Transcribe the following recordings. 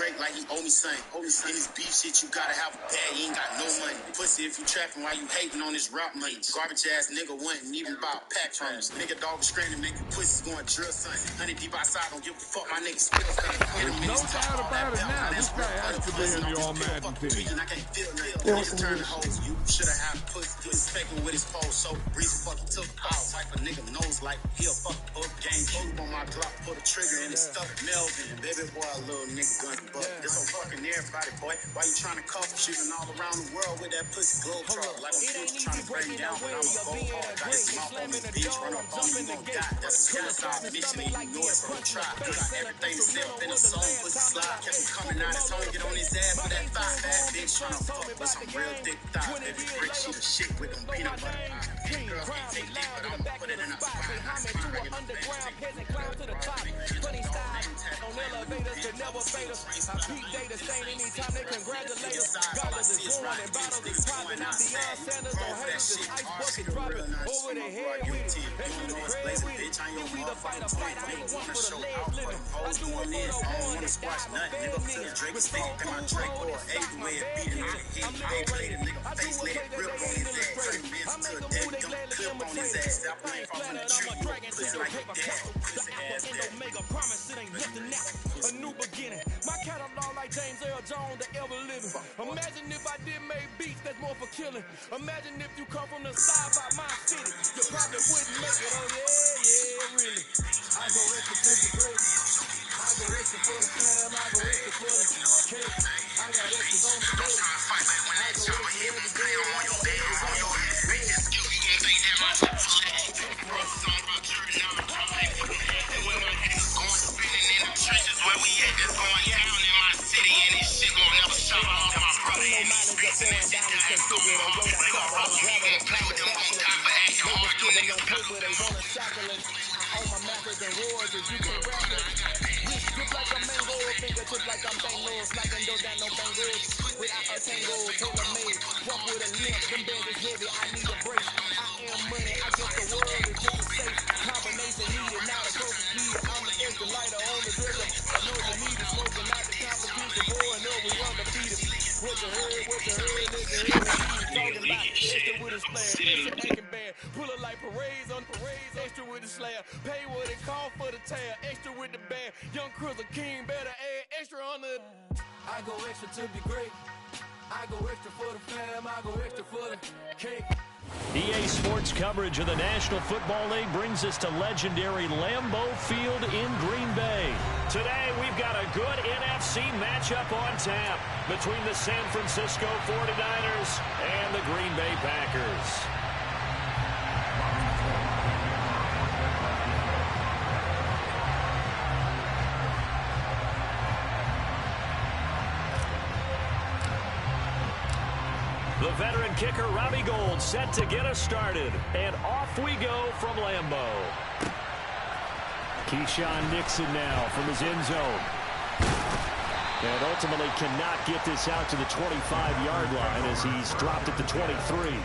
Drake like he owe me something. In this beef shit, you gotta have a bag, you ain't got no money. Pussy if you trapping while you hating on this rap money. Garbage ass nigga wasn't even about pack trunks. Nigga dog was screaming, make you pussies going drill something. 100 deep outside, don't give a fuck, my nigga spill something. There's no doubt about it now. This guy has to be in the all-Madden team. I can't feel nothing. Niggas turn the hoes. You should've had a pussy. He was faking with his pole, so breezy fucking took out. Like a nigga knows like he'll fuck up game. Cube on my Glock, pull the trigger and it's stuck Melvin. Baby boy, a little nigga gun buck. This on fucking everybody, boy. Why you trying to cuff? Shooting all around the world with that pussy glow truck. Like I'm future trying to bring down, but I'm a go hard. Got his mouth on this bitch, run up on me, you gon' die. That's a suicide mission and you know it from the tribe. Got everything to sell in a song, pussy slide. Kept him coming out his home, get on his ass with that thigh. Bad bitch trying to fuck with some real thick thighs. Baby brick, she the shit with them peanut butter pies. Big girl can't take dick, but I'm put it in a spot. Underground peasant climb to the top. Funny style on elevators could never fade us. I peak data stain anytime they congratulate us. Goggles is going and bottles is popping out. Deion Sanders on haters, this ice bucket dropping over their head with it. They shoot the bread with it. If we the fight or flight, I ain't one for the legs living. I do it for the one that died with bad niggas. With strong control and stop my bad niggas. I'm not ready. I do what they let in the spray. I make a move, they gladly imitate it. I ain't flat and I'm a dragon to the paper castle. The alpha and omega promise it ain't nothing now. A new beginning. My catalog like James Earl Jones, the ever living. Imagine if I did make beats that's more for killing. Imagine if you come from the side by my city. You probably wouldn't make it. Oh yeah, really. I go extra to the great. I go extra for the fam. I go extra for the cake. I got extras on the plate. I go extra every day. I go extras on your head. Where we at, that's going down in my city, and this shit won't never stop. All my brother and these streets and that shit that has going on. We gon' roll, we gon' play with them on top of acting hard. You niggas paper, they want a chocolate. All my masters and roars, if you can rap it. Wrist grip like a mango, fingertip like I'm Bango. Smacking dough down no bangles. Without a tango, tailor made. Walk with a limp, them bands is heavy, I need a break. I am money, I guess the world is just a safe. Combination needed, now the closest needed. I'm the extra lighter on the driller. I know you need it, smoking out the competition, boy, I know we undefeated. What you heard, nigga, talking about extra with a slayer, extra acting bad. Pull it like parades on parades, extra with the slayer. Pay what it call for the tail, extra with the band. Young Cruiser King, better add extra on the. I go extra to be great. I go extra for the fam, I go extra for the cake. EA Sports coverage of the National Football League brings us to legendary Lambeau Field in Green Bay. Today, we've got a good NFC matchup on tap between the San Francisco 49ers and the Green Bay Packers. The veteran kicker, Robbie Gould, set to get us started. And off we go from Lambeau. Keyshawn Nixon now from his end zone. And ultimately cannot get this out to the 25-yard line as he's dropped at the 23.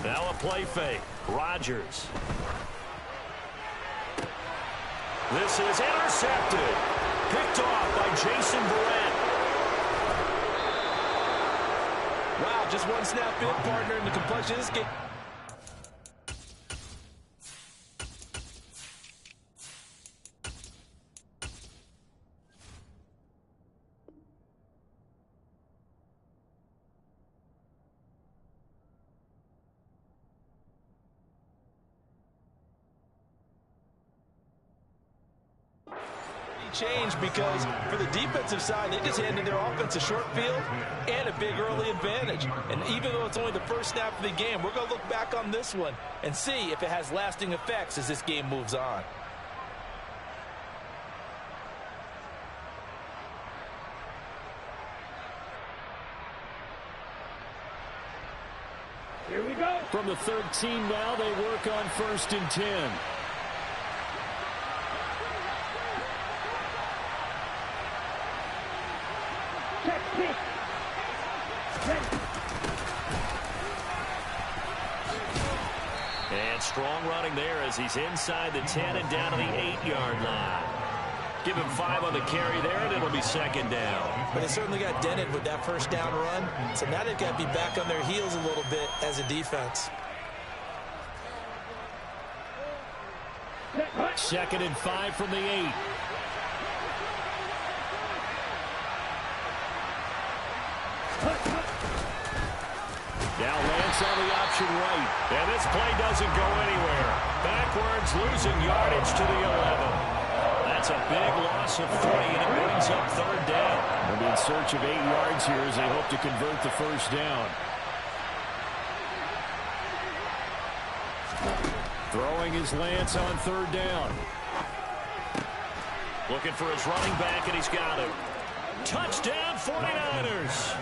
Now a play fake. Rodgers. This is intercepted. Picked off by Jason Verrett. Wow, just one snap in, partner, in the complexion of this game. Changed because for the defensive side, they just handed their offense a short field and a big early advantage. And even though it's only the first snap of the game, we're going to look back on this one and see if it has lasting effects as this game moves on. From the 13 now, they work on 1st and 10. And strong running there as he's inside the 10 and down to the 8-yard line. Give him 5 on the carry there, and it'll be 2nd down. But they certainly got dented with that 1st down run. So now they've got to be back on their heels a little bit as a defense. 2nd and 5 from the 8. Now Lance on the option right. And this play doesn't go anywhere. Backwards, losing yardage to the 11. That's a big loss of 3, and it brings up 3rd down. They'll be in search of 8 yards here as they hope to convert the 1st down. Throwing is Lance on 3rd down. Looking for his running back, and he's got him. Touchdown, 49ers.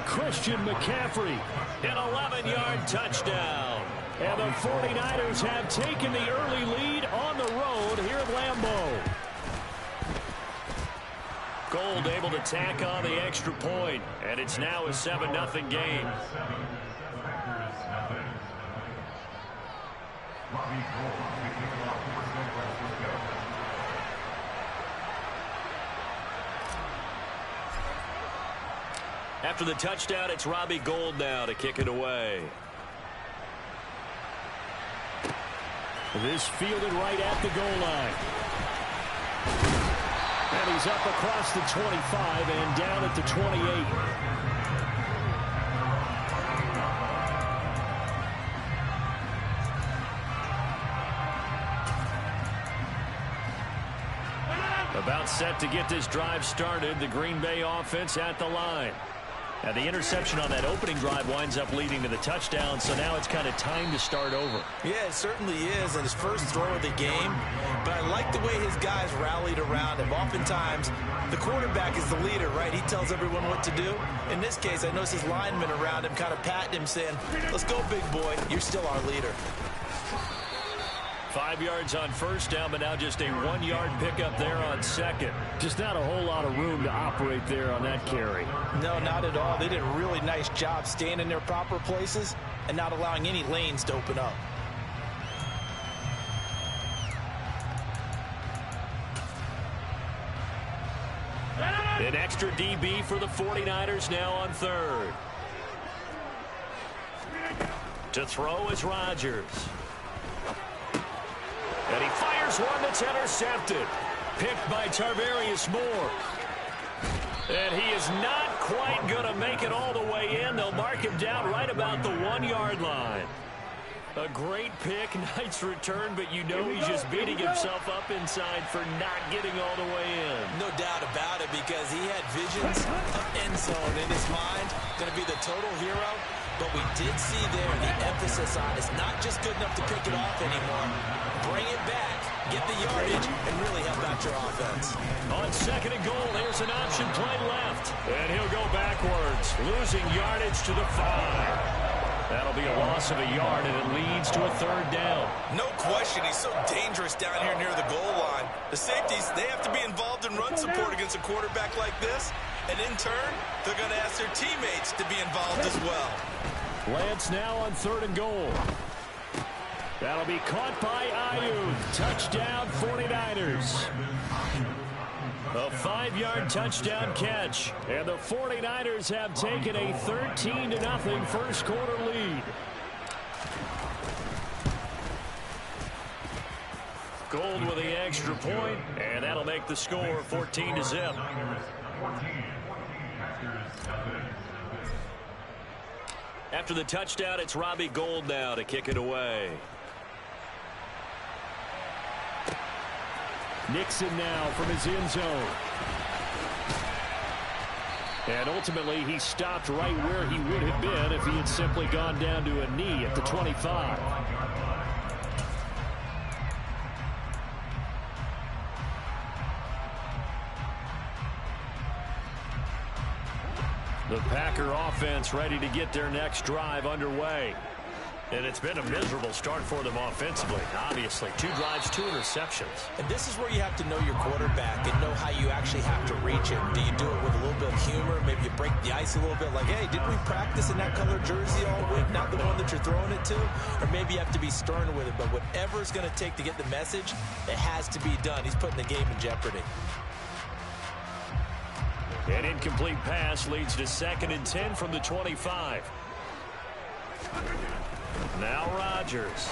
Christian McCaffrey, an 11-yard touchdown. And the 49ers have taken the early lead on the road here at Lambeau. Gold able to tack on the extra point, and it's now a 7-0 game. After the touchdown, it's Robbie Gould now to kick it away. This fielded right at the goal line. And he's up across the 25 and down at the 28. About set to get this drive started, the Green Bay offense at the line. Now the interception on that opening drive winds up leading to the touchdown, so now it's kind of time to start over. Yeah, it certainly is, and his first throw of the game. But I like the way his guys rallied around him. Oftentimes, the quarterback is the leader, right? He tells everyone what to do. In this case, I noticed his linemen around him kind of patting him, saying, "Let's go, big boy. You're still our leader." 5 yards on 1st down, but now just a 1-yard pickup there on 2nd. Just not a whole lot of room to operate there on that carry. No, not at all. They did a really nice job staying in their proper places and not allowing any lanes to open up. An extra DB for the 49ers now on 3rd. To throw is Rodgers. And he fires one that's intercepted. Picked by Tarvarius Moore. And he is not quite going to make it all the way in. They'll mark him down right about the 1-yard line. A great pick, nice return, but you know he's just beating himself up inside for not getting all the way in. No doubt about it, because he had visions of end zone in his mind. Going to be the total hero. But we did see there the emphasis on it's not just good enough to pick it off anymore. Bring it back, get the yardage, and really help out your offense. On 2nd and goal, there's an option play left. And he'll go backwards, losing yardage to the 5. That'll be a loss of a yard, and it leads to a 3rd down. No question, he's so dangerous down here near the goal line. The safeties, they have to be involved in run support against a quarterback like this. And in turn, they're going to ask their teammates to be involved as well. Lance now on 3rd and goal. That'll be caught by Ayuk. Touchdown, 49ers. A 5-yard touchdown catch. And the 49ers have taken a 13-0 first quarter lead. Gold with the extra point, and that'll make the score 14-0. After the touchdown, it's Robbie Gould now to kick it away. Nixon now from his end zone. And ultimately, he stopped right where he would have been if he had simply gone down to a knee at the 25. The Packer offense ready to get their next drive underway. And it's been a miserable start for them offensively, obviously. 2 drives, 2 interceptions. And this is where you have to know your quarterback and know how you actually have to reach him. Do you do it with a little bit of humor? Maybe you break the ice a little bit like, hey, didn't we practice in that color jersey all week, not the one that you're throwing it to? Or maybe you have to be stern with it. But whatever it's going to take to get the message, it has to be done. He's putting the game in jeopardy. An incomplete pass leads to 2nd and 10 from the 25. Now Rodgers.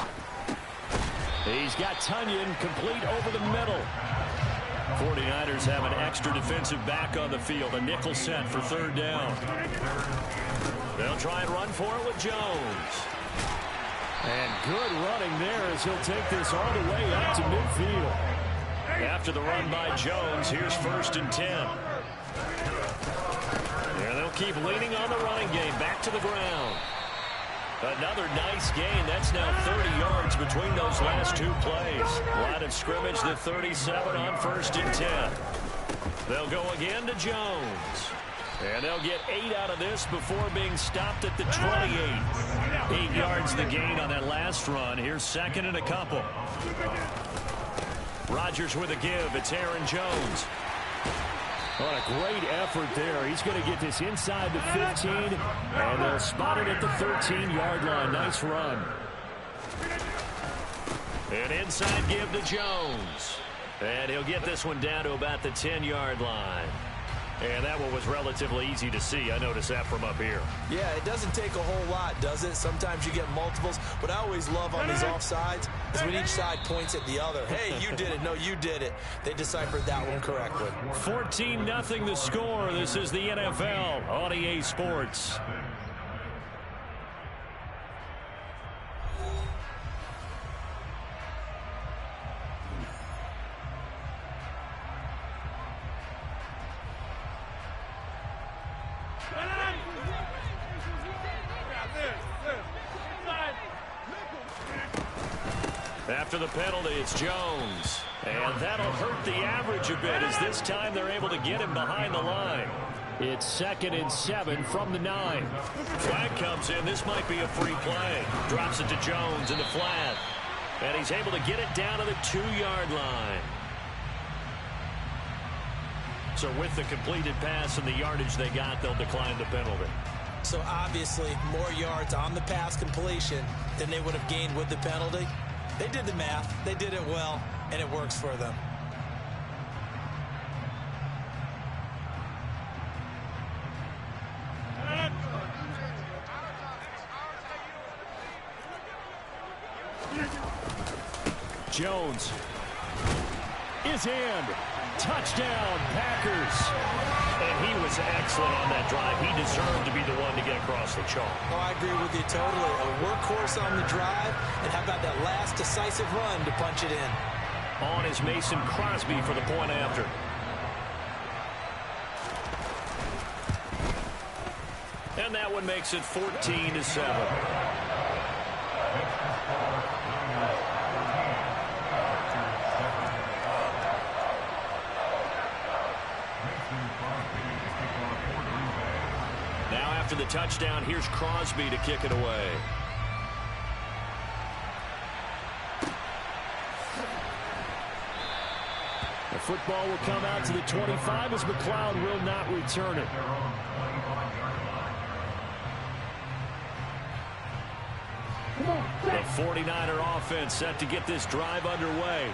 He's got Tunyon complete over the middle. 49ers have an extra defensive back on the field. A nickel set for 3rd down. They'll try and run for it with Jones. And good running there as he'll take this all the way up to midfield. After the run by Jones, here's 1st and 10. And they'll keep leaning on the running game. Back to the ground. Another nice gain. That's now 30 yards between those last 2 plays. Line of scrimmage, the 37 on 1st and 10. They'll go again to Jones. And they'll get 8 out of this before being stopped at the 28. 8 yards the gain on that last run. Here's 2nd and a couple. Rodgers with a give. It's Aaron Jones. What a great effort there. He's going to get this inside the 15, and they'll spot it at the 13-yard line. Nice run. An inside give to Jones. And he'll get this one down to about the 10-yard line. And that one was relatively easy to see. I noticed that from up here. Yeah, it doesn't take a whole lot, does it? Sometimes you get multiples. What I always love on these offsides is when each side points at the other. Hey, you did it. No, you did it. They deciphered that one correctly. 14-0 the score. This is the NFL on EA Sports. After the penalty, it's Jones. And that'll hurt the average a bit as this time they're able to get him behind the line. It's 2nd and 7 from the 9. Flag comes in. This might be a free play. Drops it to Jones in the flat. And he's able to get it down to the 2-yard line. So with the completed pass and the yardage they got, they'll decline the penalty. So obviously more yards on the pass completion than they would have gained with the penalty. They did the math, they did it well, and it works for them. Jones is in. Touchdown, Packers. And he was excellent on that drive. He deserved to be the one to get across the chalk. Oh, I agree with you totally. A workhorse on the drive, and how about that last decisive run to punch it in? On is Mason Crosby for the point after. And that one makes it 14-7. Now after the touchdown, here's Crosby to kick it away. The football will come out to the 25 as McLeod will not return it. The 49er offense set to get this drive underway.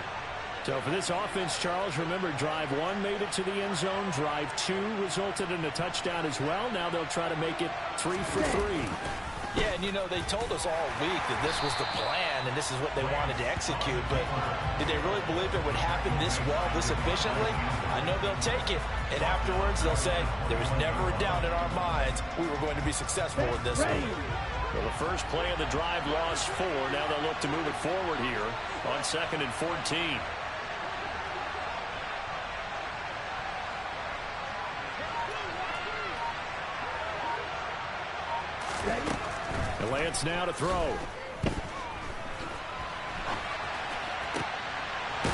So for this offense, Charles, remember, drive 1 made it to the end zone. Drive 2 resulted in a touchdown as well. Now they'll try to make it 3 for 3. Yeah, and you know, they told us all week that this was the plan and this is what they wanted to execute, but did they really believe it would happen this well, this efficiently? I know they'll take it, and afterwards they'll say, there was never a doubt in our minds we were going to be successful with this one. Well, the first play of the drive lost 4. Now they'll look to move it forward here on 2nd and 14. And Lance now to throw.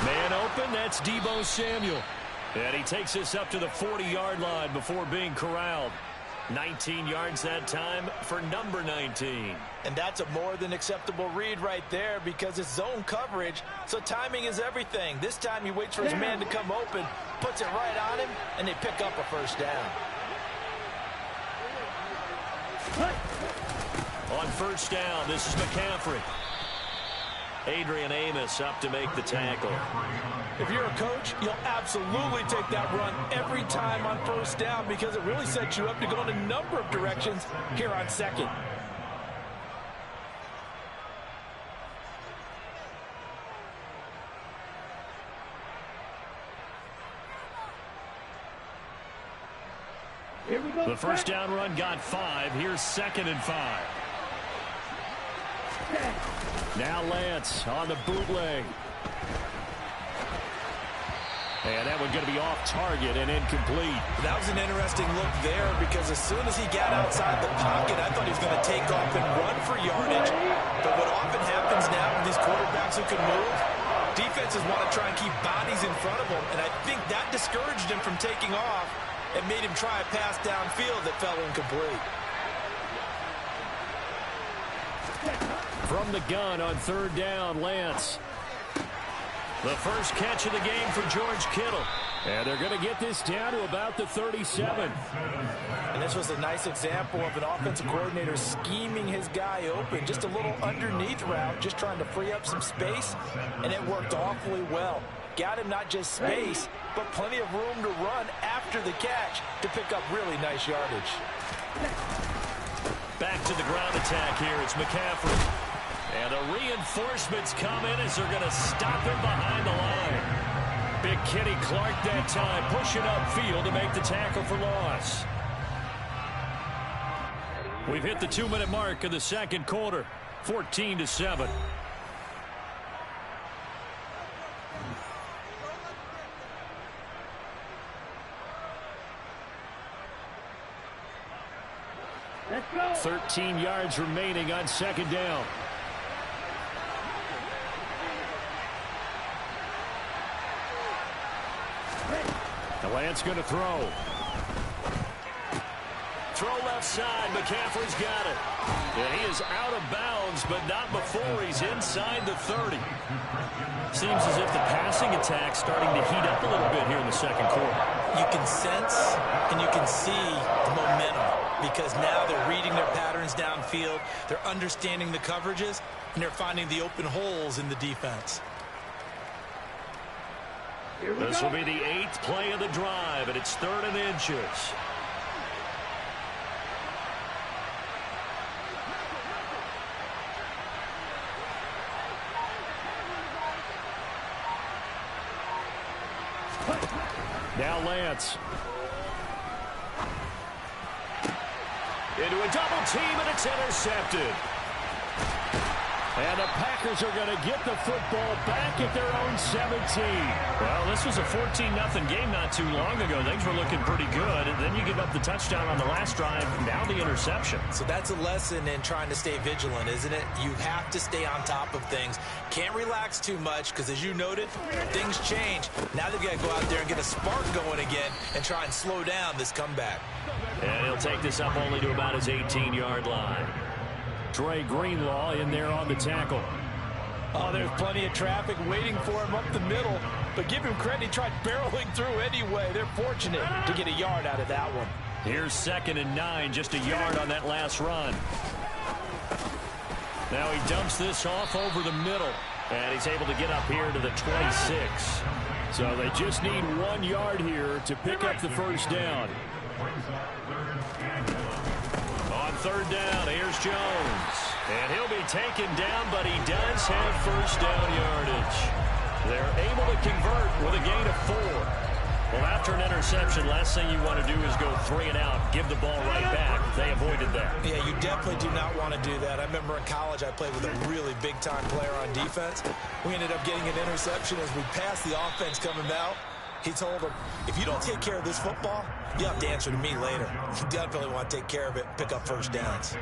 Man open, that's Deebo Samuel. And he takes this up to the 40-yard line before being corralled. 19 yards that time for number 19. And that's a more than acceptable read right there because it's zone coverage, so timing is everything. This time he waits for his man to come open, puts it right on him, and they pick up a first down. On first down, this is McCaffrey. Adrian Amos up to make the tackle. If you're a coach, you'll absolutely take that run every time on first down because it really sets you up to go in a number of directions here on second. The first down run got 5. Here's 2nd and 5. Now Lance on the bootleg. And that one's going to be off target and incomplete. That was an interesting look there because as soon as he got outside the pocket, I thought he was going to take off and run for yardage. But what often happens now with these quarterbacks who can move, defenses want to try and keep bodies in front of them. And I think that discouraged him from taking off and made him try a pass downfield that fell incomplete. From the gun on third down, Lance. The first catch of the game for George Kittle. And they're going to get this down to about the 37. And this was a nice example of an offensive coordinator scheming his guy open. Just a little underneath route, just trying to free up some space. And it worked awfully well. Got him not just space, but plenty of room to run after the catch to pick up really nice yardage. Back to the ground attack here. It's McCaffrey. And the reinforcements come in as they're going to stop him behind the line. Big Kenny Clark that time pushing upfield to make the tackle for loss. We've hit the 2-minute mark of the second quarter. 14-7. Let's go. 13 yards remaining on second down. Lance going to throw. Throw left side. McCaffrey's got it. And he is out of bounds, but not before he's inside the 30. Seems as if the passing attack's starting to heat up a little bit here in the second quarter. You can sense and you can see the momentum because now they're reading their patterns downfield, they're understanding the coverages, and they're finding the open holes in the defense. This will be the 8th play of the drive, and it's 3rd and inches. Now Lance. Into a double team, and it's intercepted. And the Packers are going to get the football back at their own 17. Well, this was a 14-0 game not too long ago. Things were looking pretty good. And then you give up the touchdown on the last drive, now the interception. So that's a lesson in trying to stay vigilant, isn't it? You have to stay on top of things. Can't relax too much because, as you noted, things change. Now they've got to go out there and get a spark going again and try and slow down this comeback. And he'll take this up only to about his 18-yard line. Dre Greenlaw in there on the tackle. Oh, there's plenty of traffic waiting for him up the middle. But give him credit, he tried barreling through anyway. They're fortunate to get a yard out of that one. Here's 2nd and 9, just a yard on that last run. Now he dumps this off over the middle. And he's able to get up here to the 26. So they just need 1 yard here to pick up the first down. On third down, here's Jones. And he'll be taken down, but he does have first down yardage. They're able to convert with a gain of 4. Well, after an interception, last thing you want to do is go 3 and out, give the ball right back. They avoided that. Yeah, you definitely do not want to do that. I remember in college I played with a really big-time player on defense. We ended up getting an interception as we passed the offense coming out. He told him, if you don't take care of this football, you have to answer to me later. You definitely want to take care of it, pick up first downs.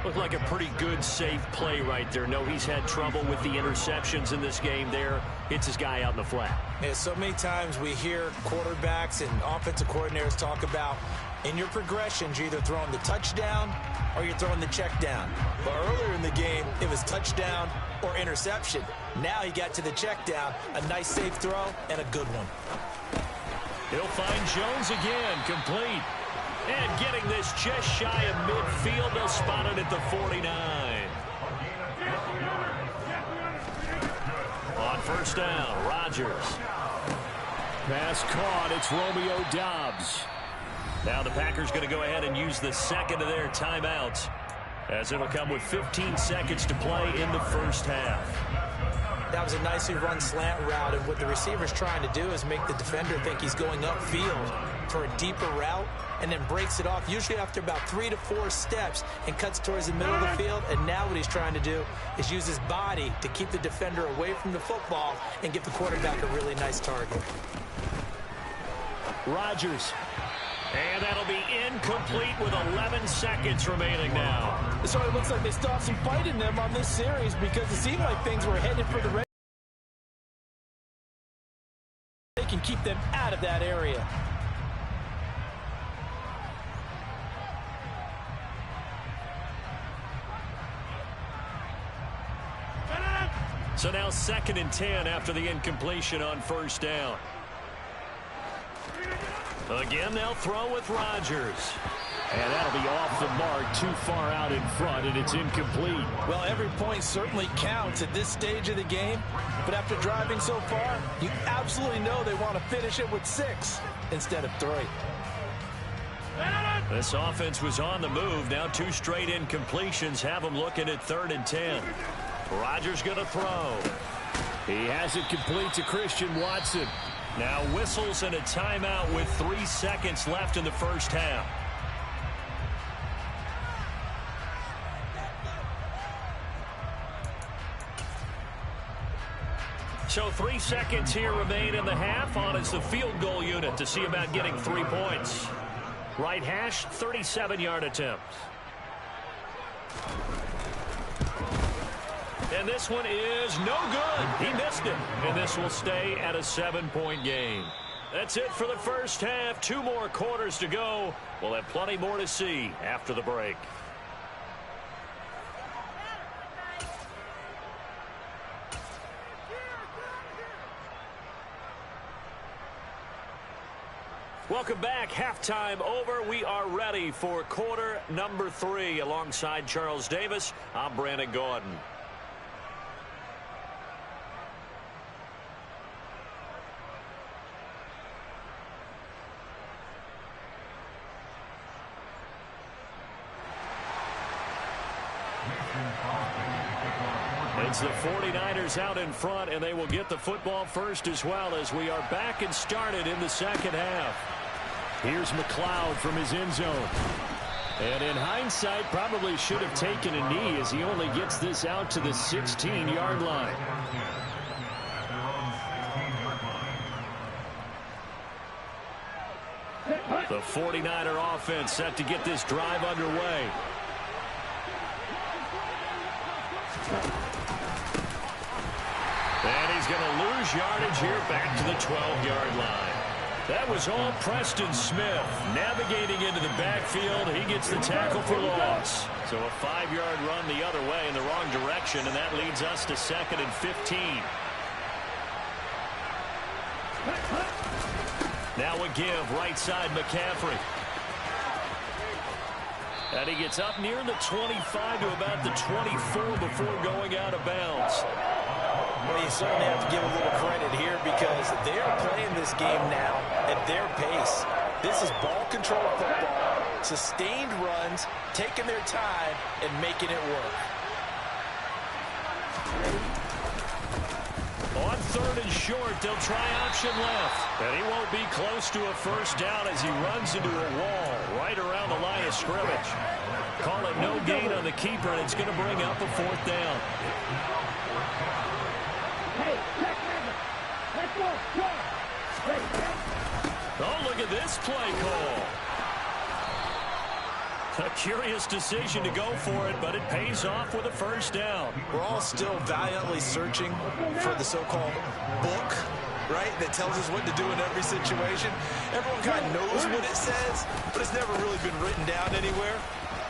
Looked like a pretty good, safe play right there. No, he's had trouble with the interceptions in this game there. Hits his guy out in the flat. Yeah, so many times we hear quarterbacks and offensive coordinators talk about In your progressions, you're either throwing the touchdown or you're throwing the check down. But earlier in the game, it was touchdown or interception. Now he got to the check down, a nice safe throw, and a good one. He'll find Jones again, complete. And getting this just shy of midfield, they'll spot it at the 49. On first down, Rodgers. Pass caught, it's Romeo Doubs. Now the Packers going to go ahead and use the second of their timeouts, as it'll come with 15 seconds to play in the first half. That was a nicely run slant route, and what the receiver's trying to do is make the defender think he's going upfield for a deeper route, and then breaks it off, usually after about 3 to 4 steps, and cuts towards the middle of the field. And now what he's trying to do is use his body to keep the defender away from the football and give the quarterback a really nice target. Rodgers. And that'll be incomplete with 11 seconds remaining now. So it looks like they still have some fight in them on this series, because it seemed like things were headed for the red. They can keep them out of that area. So now 2nd and 10 after the incompletion on first down. Again, they'll throw with Rodgers. And that'll be off the mark, too far out in front, and it's incomplete. Well, every point certainly counts at this stage of the game. But after driving so far, you absolutely know they want to finish it with 6 instead of 3. This offense was on the move. Now 2 straight incompletions have them looking at 3rd and 10. Rodgers going to throw. He has it complete to Christian Watson. Now whistles and a timeout with 3 seconds left in the first half. So 3 seconds here remain in the half. On is the field goal unit to see about getting 3 points. Right hash, 37-yard attempt. And this one is no good. He missed it. And this will stay at a 7-point game. That's it for the first half. 2 more quarters to go. We'll have plenty more to see after the break. Welcome back. Halftime over. We are ready for quarter number 3. Alongside Charles Davis, I'm Brandon Gordon. It's the 49ers out in front, and they will get the football first as well, as we are back and started in the second half. Here's McLeod from his end zone. And in hindsight, probably should have taken a knee, as he only gets this out to the 16-yard line. The 49er offense set to get this drive underway. And he's going to lose yardage here back to the 12-yard line. That was all Preston Smith navigating into the backfield. He gets the tackle for loss. So a 5-yard run the other way in the wrong direction, and that leads us to 2nd and 15. Now a give, right side McCaffrey. And he gets up near the 25 to about the 24 before going out of bounds. Well, you certainly have to give a little credit here, because they are playing this game now at their pace. This is ball control football, sustained runs, taking their time, and making it work. On 3rd and short, they'll try option left. And he won't be close to a first down as he runs into a wall right around the line of scrimmage. Call it no gain on the keeper, and it's going to bring up a 4th down. Oh, look at this play call. A curious decision to go for it, but it pays off with a first down. We're all still valiantly searching for the so-called book right, that tells us what to do in every situation. Everyone kind of knows what it says, but it's never really been written down anywhere.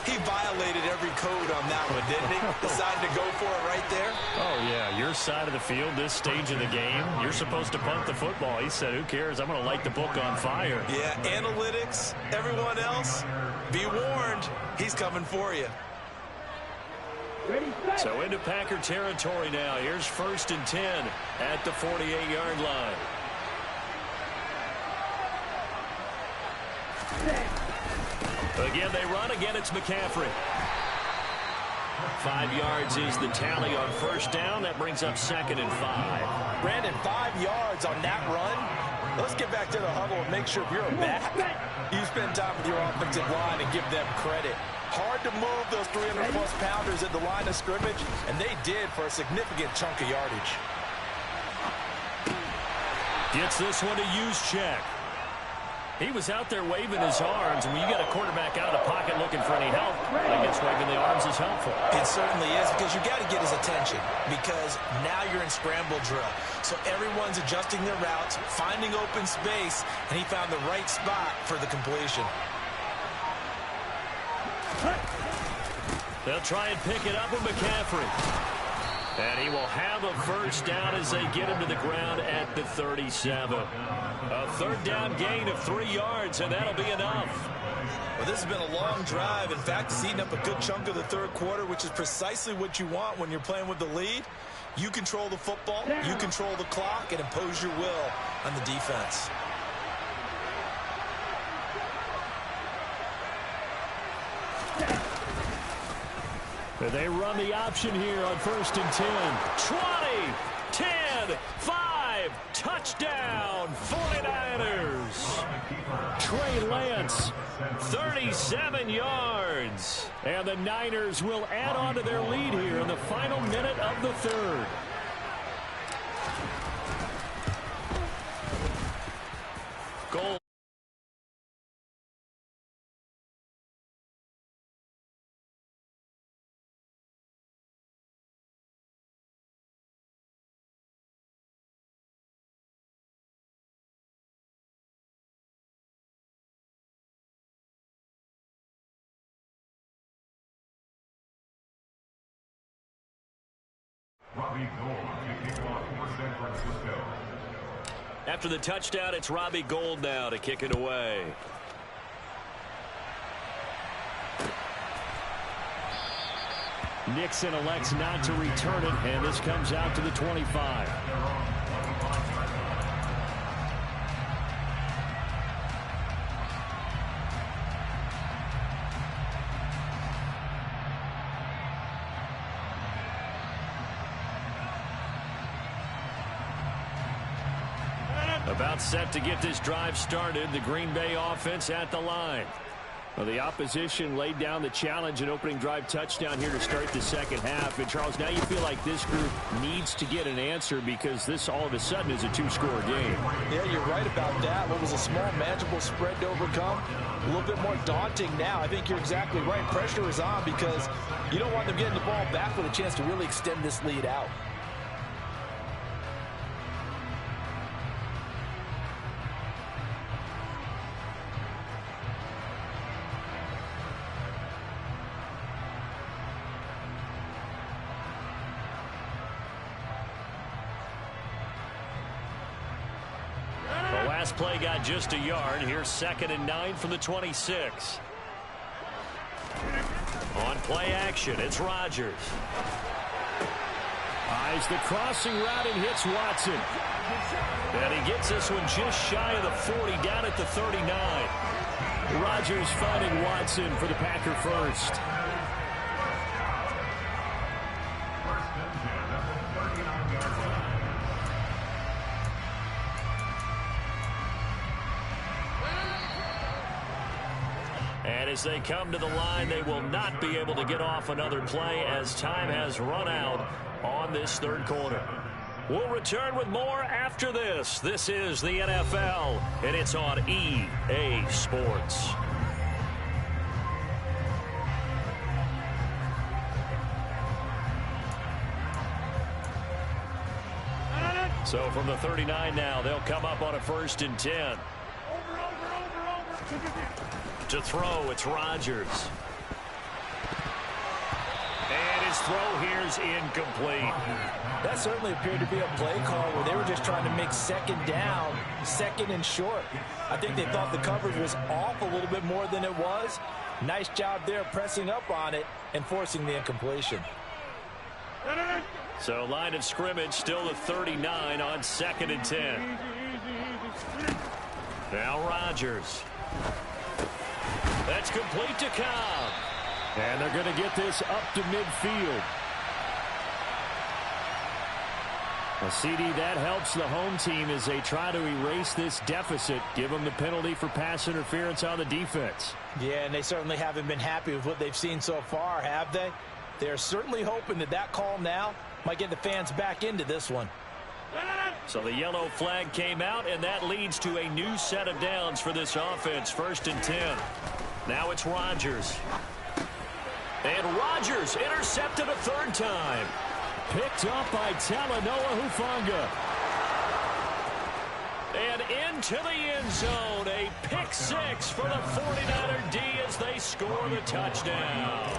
He violated every code on that one, didn't he? Decided to go for it right there. Oh, yeah, your side of the field, this stage of the game, you're supposed to punt the football. He said, who cares? I'm going to light the book on fire. Yeah, analytics, everyone else, be warned, he's coming for you. So into Packer territory now. Here's 1st and 10 at the 48-yard line. Again, they run. Again, it's McCaffrey. 5 yards is the tally on 1st down. That brings up 2nd and 5. Brandon, 5 yards on that run. Let's get back to the huddle and make sure if you're a back, you spend time with your offensive line and give them credit. Hard to move those 300-plus pounders at the line of scrimmage, and they did for a significant chunk of yardage. Gets this one to use check. He was out there waving his arms, and when you got a quarterback out of the pocket looking for any help, I guess waving the arms is helpful. It certainly is, because you got to get his attention, because now you're in scramble drill. So everyone's adjusting their routes, finding open space, and he found the right spot for the completion. They'll try and pick it up with McCaffrey. And he will have a 1st down as they get him to the ground at the 37. A 3rd down gain of 3 yards, and that'll be enough. Well, this has been a long drive. In fact, it's eaten up a good chunk of the 3rd quarter, which is precisely what you want when you're playing with the lead. You control the football, you control the clock, and impose your will on the defense. They run the option here on 1st and 10. 20, 10, 5, touchdown, 49ers. Trey Lance, 37 yards. And the Niners will add on to their lead here in the final minute of the 3rd. Goal. After the touchdown, it's Robbie Gould now to kick it away. Nixon elects not to return it, and this comes out to the 25. About set to get this drive started. The Green Bay offense at the line. Well, the opposition laid down the challenge and opening drive touchdown here to start the 2nd half. And, Charles, now you feel like this group needs to get an answer because this all of a sudden is a 2-score game. Yeah, you're right about that. What was a small, manageable spread to overcome, a little bit more daunting now. I think you're exactly right. Pressure is on because you don't want them getting the ball back with a chance to really extend this lead out. Play got just a yard. Here's 2nd and 9 from the 26. On play action, it's Rodgers. Eyes the crossing route and hits Watson. And he gets this one just shy of the 40, down at the 39. Rodgers finding Watson for the Packer 1st. And as they come to the line, they will not be able to get off another play as time has run out on this 3rd quarter. We'll return with more after this. This is the NFL, and it's on EA Sports. So So from the 39 now, they'll come up on a 1st and 10. To throw, it's Rodgers. And his throw here's incomplete. That certainly appeared to be a play call where they were just trying to make 2nd down, 2nd and short. I think they thought the coverage was off a little bit more than it was. Nice job there pressing up on it and forcing the incompletion. So line of scrimmage still the 39 on 2nd and 10. Now Rodgers. That's complete to Cobb. And they're going to get this up to midfield. A CD that helps the home team as they try to erase this deficit. Give them the penalty for pass interference on the defense. Yeah, and they certainly haven't been happy with what they've seen so far, have they? They're certainly hoping that that call now might get the fans back into this one. So the yellow flag came out, and that leads to a new set of downs for this offense. 1st and 10. Now it's Rodgers. And Rodgers intercepted a 3rd time. Picked up by Talanoa Hufanga. And into the end zone. A pick 6 for the 49er D as they score the touchdown.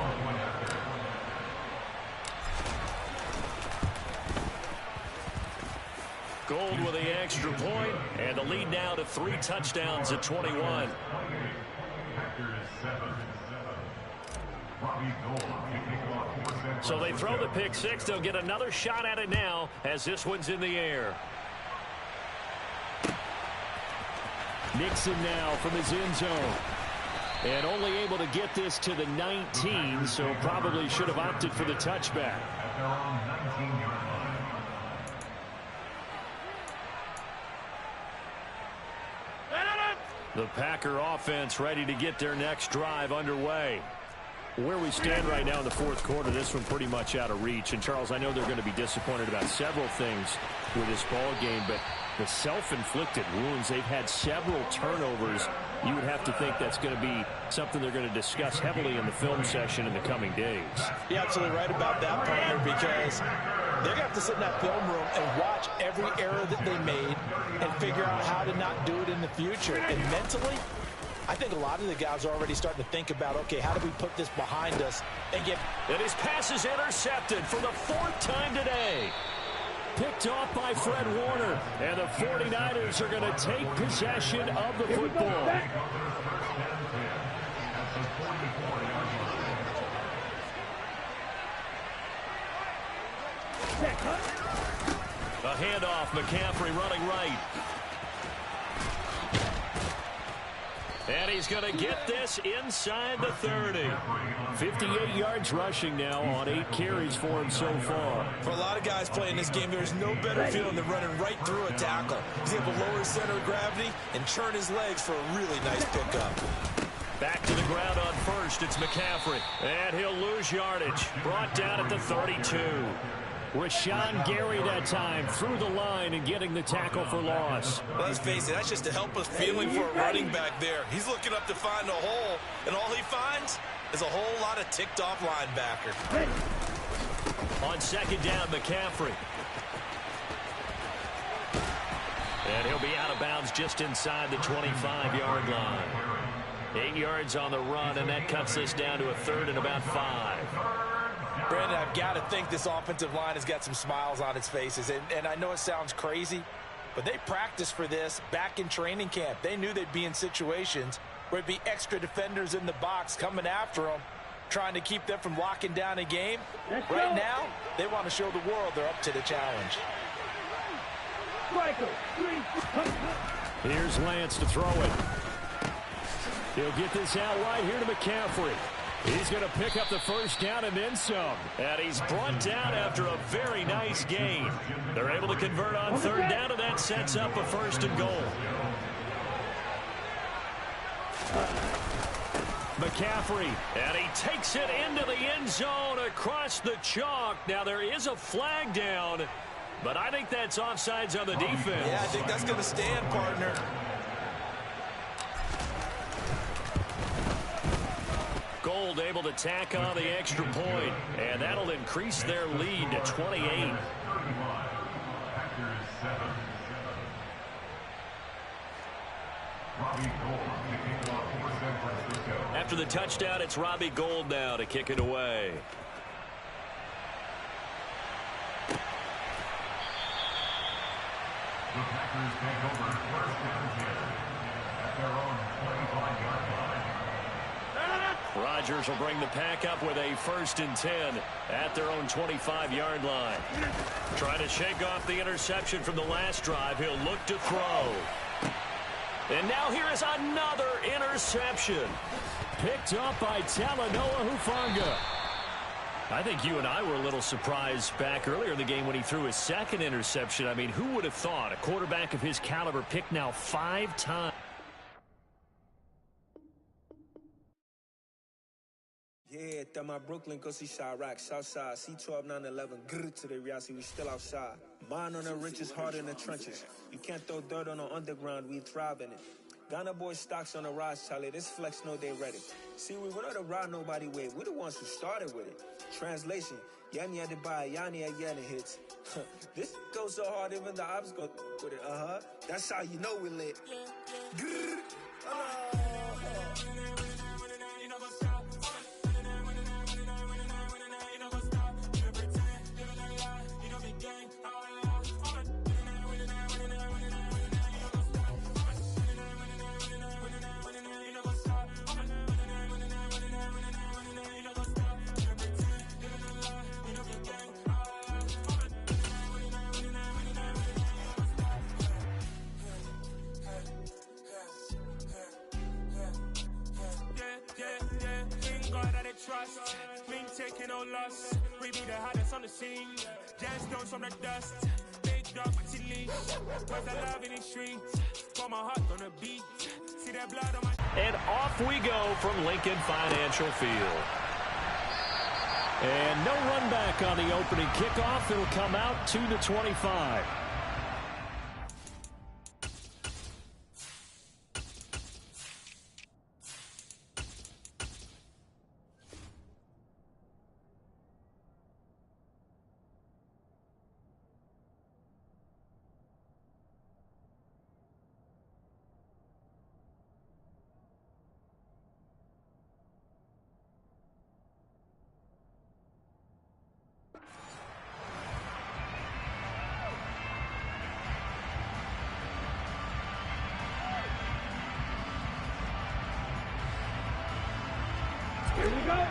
Gold with the extra point, and the lead now to 3 touchdowns at 21. So they throw the pick 6. They'll get another shot at it now as this one's in the air. Nixon now from his end zone. And only able to get this to the 19, so probably should have opted for the touchback. The Packer offense ready to get their next drive underway. Where we stand right now in the 4th quarter, this one pretty much out of reach. And, Charles, I know they're going to be disappointed about several things with this ball game, but the self-inflicted wounds, they've had several turnovers. You would have to think that's going to be something they're going to discuss heavily in the film session in the coming days. You're absolutely right about that, partner, because they're going to have to sit in that film room and watch every error that they made and figure out how to not do it in the future. And mentally, I think a lot of the guys are already starting to think about, okay, how do we put this behind us and get... And his pass is intercepted for the 4th time today. Picked off by Fred Warner. And the 49ers are going to take possession of the football. A handoff, McCaffrey running right. And he's going to get this inside the 30. 58 yards rushing now on 8 carries for him so far. For a lot of guys playing this game, there's no better feeling than running right through a tackle. He's able to lower his center of gravity and churn his legs for a really nice pickup. Back to the ground on 1st, it's McCaffrey. And he'll lose yardage. Brought down at the 32. Rashawn Gary that time through the line and getting the tackle for loss. Well, let's face it, that's just a helpless feeling for a running back there. He's looking up to find a hole, and all he finds is a whole lot of ticked-off linebacker. On 2nd down, McCaffrey. And he'll be out of bounds just inside the 25-yard line. 8 yards on the run, and that cuts this down to a 3rd and about 5. Brandon, I've got to think this offensive line has got some smiles on its faces. And I know it sounds crazy, but they practiced for this back in training camp. They knew they'd be in situations where it'd be extra defenders in the box coming after them, trying to keep them from locking down a game. Right now, they want to show the world they're up to the challenge. Here's Lance to throw it. He'll get this out wide here to McCaffrey. He's going to pick up the 1st down and then some. And he's brought down after a very nice gain. They're able to convert on 3rd down, and that sets up a 1st and goal. McCaffrey, and he takes it into the end zone across the chalk. Now there is a flag down, but I think that's offsides on the defense. Yeah, I think that's going to stand, partner. Gold able to tack on the extra point, and that'll increase their lead to 28. after the touchdown, it's Robbie Gould now to kick it away. The Packers take over first and 10 at their own 25-yard line. Rodgers will bring the pack up with a 1st and 10 at their own 25-yard line. Trying to shake off the interception from the last drive. He'll look to throw. And now here is another interception. Picked up by Talanoa Hufanga. I think you and I were a little surprised back earlier in the game when he threw his 2nd interception. I mean, who would have thought a quarterback of his caliber picked now 5 times? Yeah, that my Brooklyn, go see Chirac, Southside, C12, 911, grrr to the reality, we still outside. Mine on the riches, hard in the trenches. You can't throw dirt on the underground, we thrive in it. Ghana boys stocks on the rise, Charlie, this flex know they ready. See, we were not to ride nobody with, we the ones who started with it. Translation, Yanni had to buy, Yanni had Yanni hits. This goes so hard, even the ops go with it, That's how you know we lit. Grrr, trust, me taking no loss. We be the hottest on the scene. Jazz stones from the dust. Big dog, she leash. Cause I love in the streets. Got my heart on the beat. See that blood on my... And off we go from Lincoln Financial Field. And no run back on the opening kickoff. It'll come out to the 25. Here we go.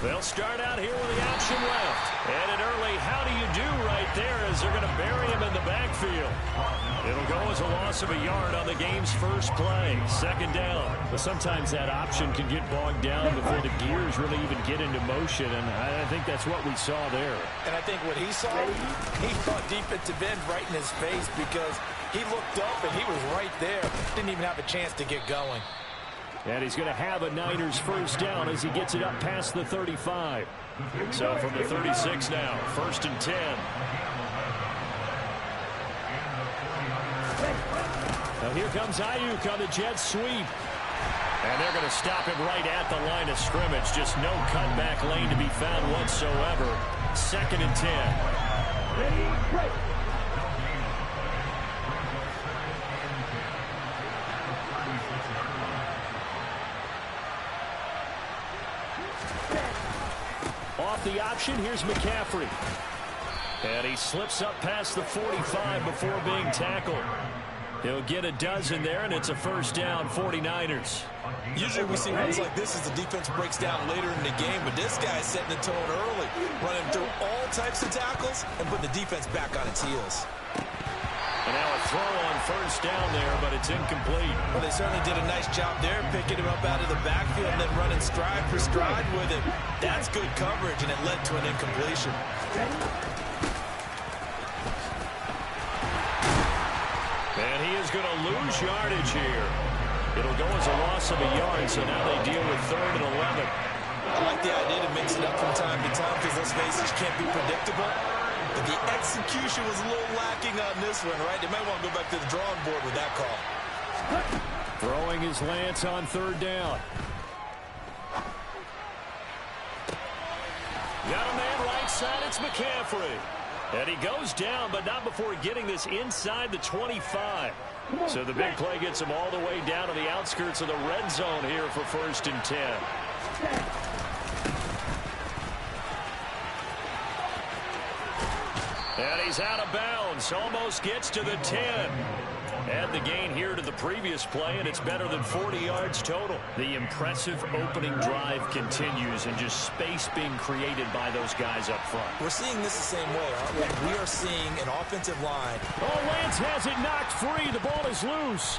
They'll start out here with the option left. And an early how do you do right there as they're going to bury him in the backfield. It'll go as a loss of a yard on the game's first play. 2nd down. But sometimes that option can get bogged down before the gears really even get into motion. And I think that's what we saw there. And I think what he saw, he thought defensive end right in his face because he looked up and he was right there. Didn't even have a chance to get going. And he's going to have a Niners 1st down as he gets it up past the 35. So from the 36 now, 1st and 10. Now here comes Ayuk on the jet sweep. And they're going to stop him right at the line of scrimmage. Just no cutback lane to be found whatsoever. 2nd and 10. Ready, break. Off the option, here's McCaffrey. And he slips up past the 45 before being tackled. He'll get a dozen there, and it's a 1st down, 49ers. Usually we see runs like this as the defense breaks down later in the game, but this guy's setting the tone early, running through all types of tackles and putting the defense back on its heels. And now a throw on 1st down there, but it's incomplete. Well, they certainly did a nice job there, picking him up out of the backfield and then running stride for stride with him. That's good coverage, and it led to an incompletion. And he is going to lose yardage here. It'll go as a loss of a yard, so now they deal with 3rd and 11. I like the idea to mix it up from time to time because those faces can't be predictable. But the execution was a little lacking on this one, right? They might want to go back to the drawing board with that call. Throwing his Lance on 3rd down. Got a man right side, it's McCaffrey. And he goes down, but not before getting this inside the 25. So the big play gets him all the way down to the outskirts of the red zone here for 1st and 10. And he's out of bounds. Almost gets to the 10. Add the gain here to the previous play, and it's better than 40 yards total. The impressive opening drive continues, and just space being created by those guys up front. We're seeing this the same way, aren't we? We are seeing an offensive line. Oh, Lance has it knocked free. The ball is loose.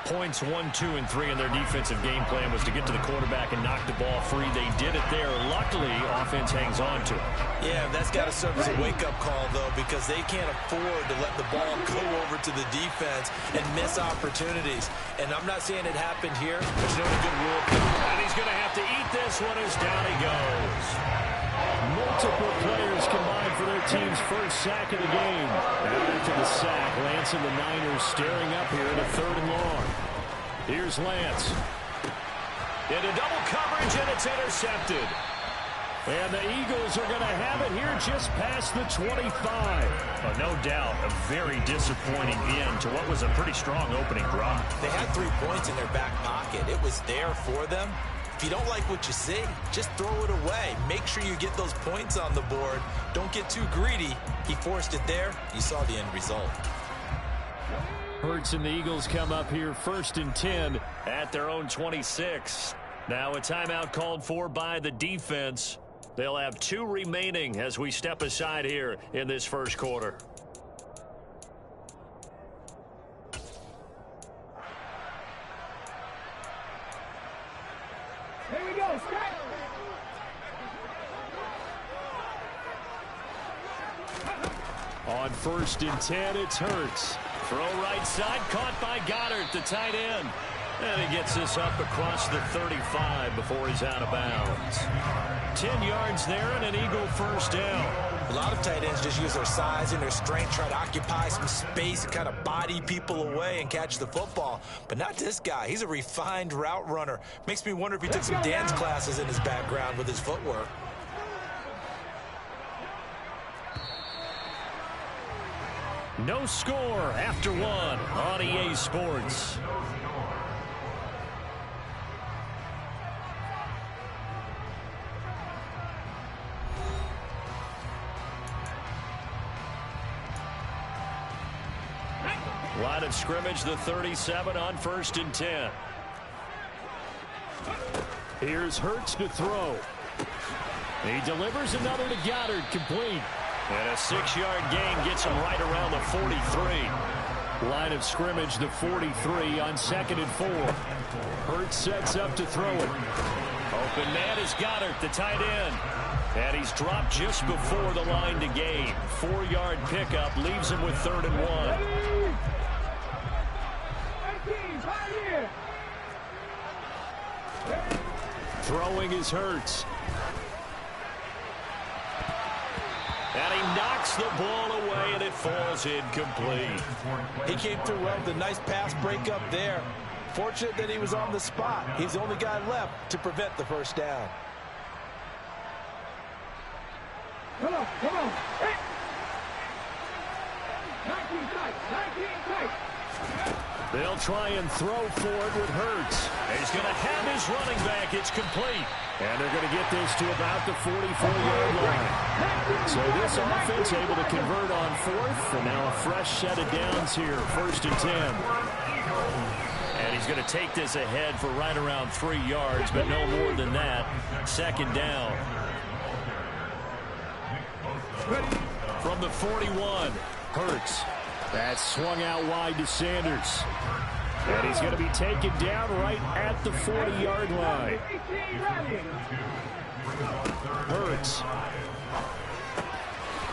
Points 1, 2, and 3 in their defensive game plan was to get to the quarterback and knock the ball free. They did it there. Luckily, offense hangs on to it. Yeah, that's got to serve as a wake-up call, though, because they can't afford to let the ball go over to the defense and miss opportunities. And I'm not saying it happened here. There's no good rule. And he's going to have to eat this one as down he goes. Multiple players combined for their team's first sack of the game. After the sack, Lance and the Niners staring up here in a 3rd and long. Here's Lance. Into double coverage, and it's intercepted. And the Eagles are going to have it here just past the 25. No doubt, a very disappointing end to what was a pretty strong opening drive. They had 3 points in their back pocket. It was there for them. If you don't like what you see, just throw it away. Make sure you get those points on the board. Don't get too greedy. He forced it there. You saw the end result. Hurts and the Eagles come up here 1st and 10 at their own 26. Now a timeout called for by the defense. They'll have 2 remaining as we step aside here in this first quarter. Here we go, strike. On 1st and 10, it's Hurts. Throw right side, caught by Goddard, the tight end. And he gets this up across the 35 before he's out of bounds. 10 yards there and an Eagle first down. A lot of tight ends just use their size and their strength, try to occupy some space and kind of body people away and catch the football. But not this guy. He's a refined route runner. Makes me wonder if he took some dance classes in his background with his footwork. No score after 1 on EA Sports. Line of scrimmage, the 37 on 1st and 10. Here's Hurts to throw. He delivers another to Goddard, complete. And a 6-yard gain gets him right around the 43. Line of scrimmage, the 43 on 2nd and 4. Hurts sets up to throw it. Open man is Goddard, the tight end. And he's dropped just before the line to gain. 4-yard pickup leaves him with 3rd and 1. Throwing is Hurts. And he knocks the ball away, and it falls incomplete. He came through well with a nice pass breakup there. Fortunate that he was on the spot. He's the only guy left to prevent the first down. Come on, come on. Hey. 19 tight, 19 tight. They'll try and throw for it with Hurts. He's going to have his running back. It's complete. And they're going to get this to about the 44-yard line. So this offense able to convert on 4th. And now a fresh set of downs here. 1st and 10. And he's going to take this ahead for right around 3 yards, but no more than that. 2nd down. From the 41, Hurts. That's swung out wide to Sanders. And he's going to be taken down right at the 40-yard line. Hurts.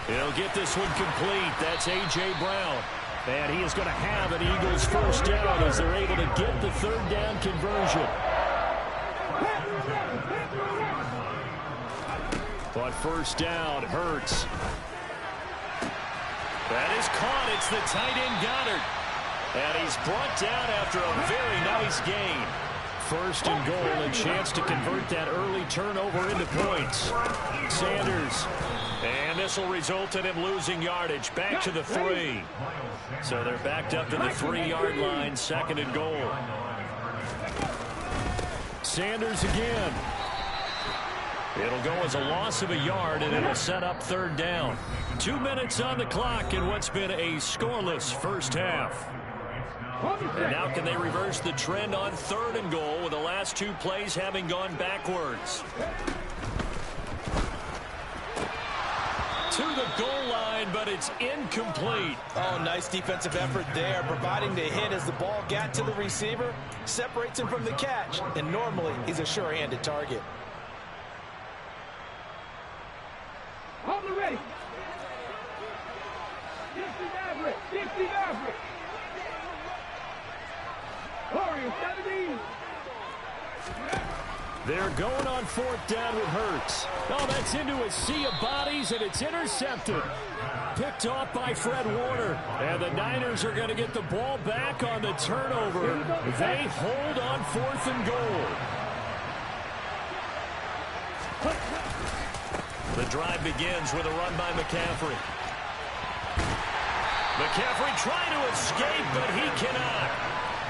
He'll get this one complete. That's A.J. Brown. And he is going to have an Eagles first down as they're able to get the 3rd down conversion. But first down, Hurts. That is caught. It's the tight end Goddard. And he's brought down after a very nice gain. First and goal, a chance to convert that early turnover into points. Sanders. And this will result in him losing yardage. Back to the 3. So they're backed up to the 3-yard line, second and goal. Sanders again. It'll go as a loss of a yard, and it'll set up third down. 2 minutes on the clock in what's been a scoreless first half. And now can they reverse the trend on third and goal with the last 2 plays having gone backwards? To the goal line, but it's incomplete. Oh, nice defensive effort there, providing the hit as the ball got to the receiver, separates him from the catch, and normally he's a sure-handed target. Hold it ready. 60 Maverick. Warriors 17. They're going on fourth down with Hurts. Oh, that's into a sea of bodies, and it's intercepted. Picked off by Fred Warner. And the Niners are going to get the ball back on the turnover. They hold on fourth and goal. The drive begins with a run by McCaffrey. McCaffrey trying to escape, but he cannot.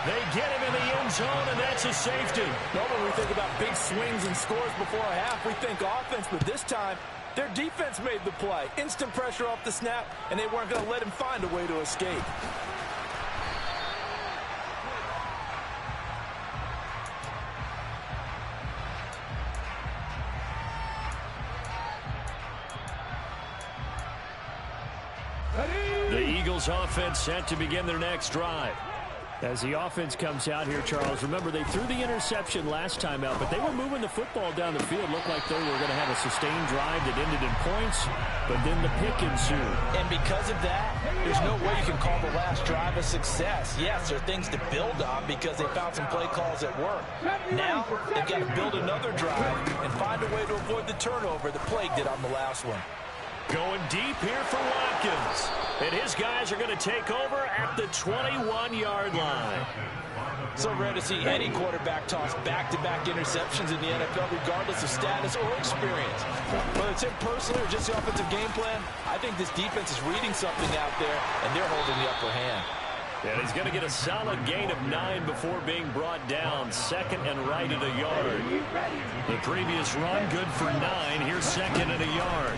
They get him in the end zone, and that's a safety. Normally we think about big swings and scores before a half. We think offense, but this time their defense made the play. Instant pressure off the snap, and they weren't going to let him find a way to escape. The Eagles offense set to begin their next drive. As the offense comes out here, Charles, remember they threw the interception last time out, but they were moving the football down the field. Looked like they were going to have a sustained drive that ended in points, but then the pick ensued. And because of that, there's no way you can call the last drive a success. Yes, there are things to build on because they found some play calls at work. Now, they've got to build another drive and find a way to avoid the turnover that plagued it on the last one. Going deep here for Watkins. And his guys are going to take over at the 21-yard line. So rare to see any quarterback toss back-to-back interceptions in the NFL, regardless of status or experience. Whether it's him personally or just the offensive game plan, I think this defense is reading something out there, and they're holding the upper hand. And he's going to get a solid gain of 9 before being brought down. Second and right at a yard. The previous run, good for 9. Here's second and a yard.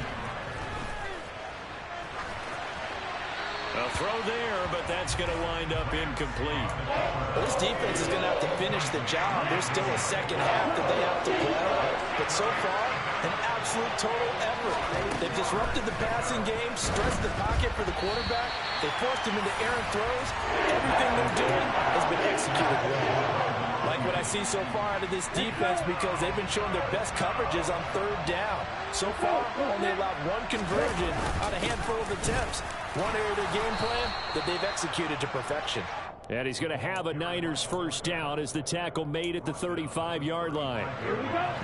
A throw there, but that's going to wind up incomplete. This defense is going to have to finish the job. There's still a second half that they have to play. But so far, an absolute total effort. They've disrupted the passing game, stressed the pocket for the quarterback. They forced him into errant throws. Everything they're doing has been executed well. Like what I see so far out of this defense because they've been showing their best coverages on third down. So far, only allowed 1 conversion on a handful of attempts. One area of their game plan that they've executed to perfection. And he's going to have a Niners first down as the tackle made at the 35-yard line.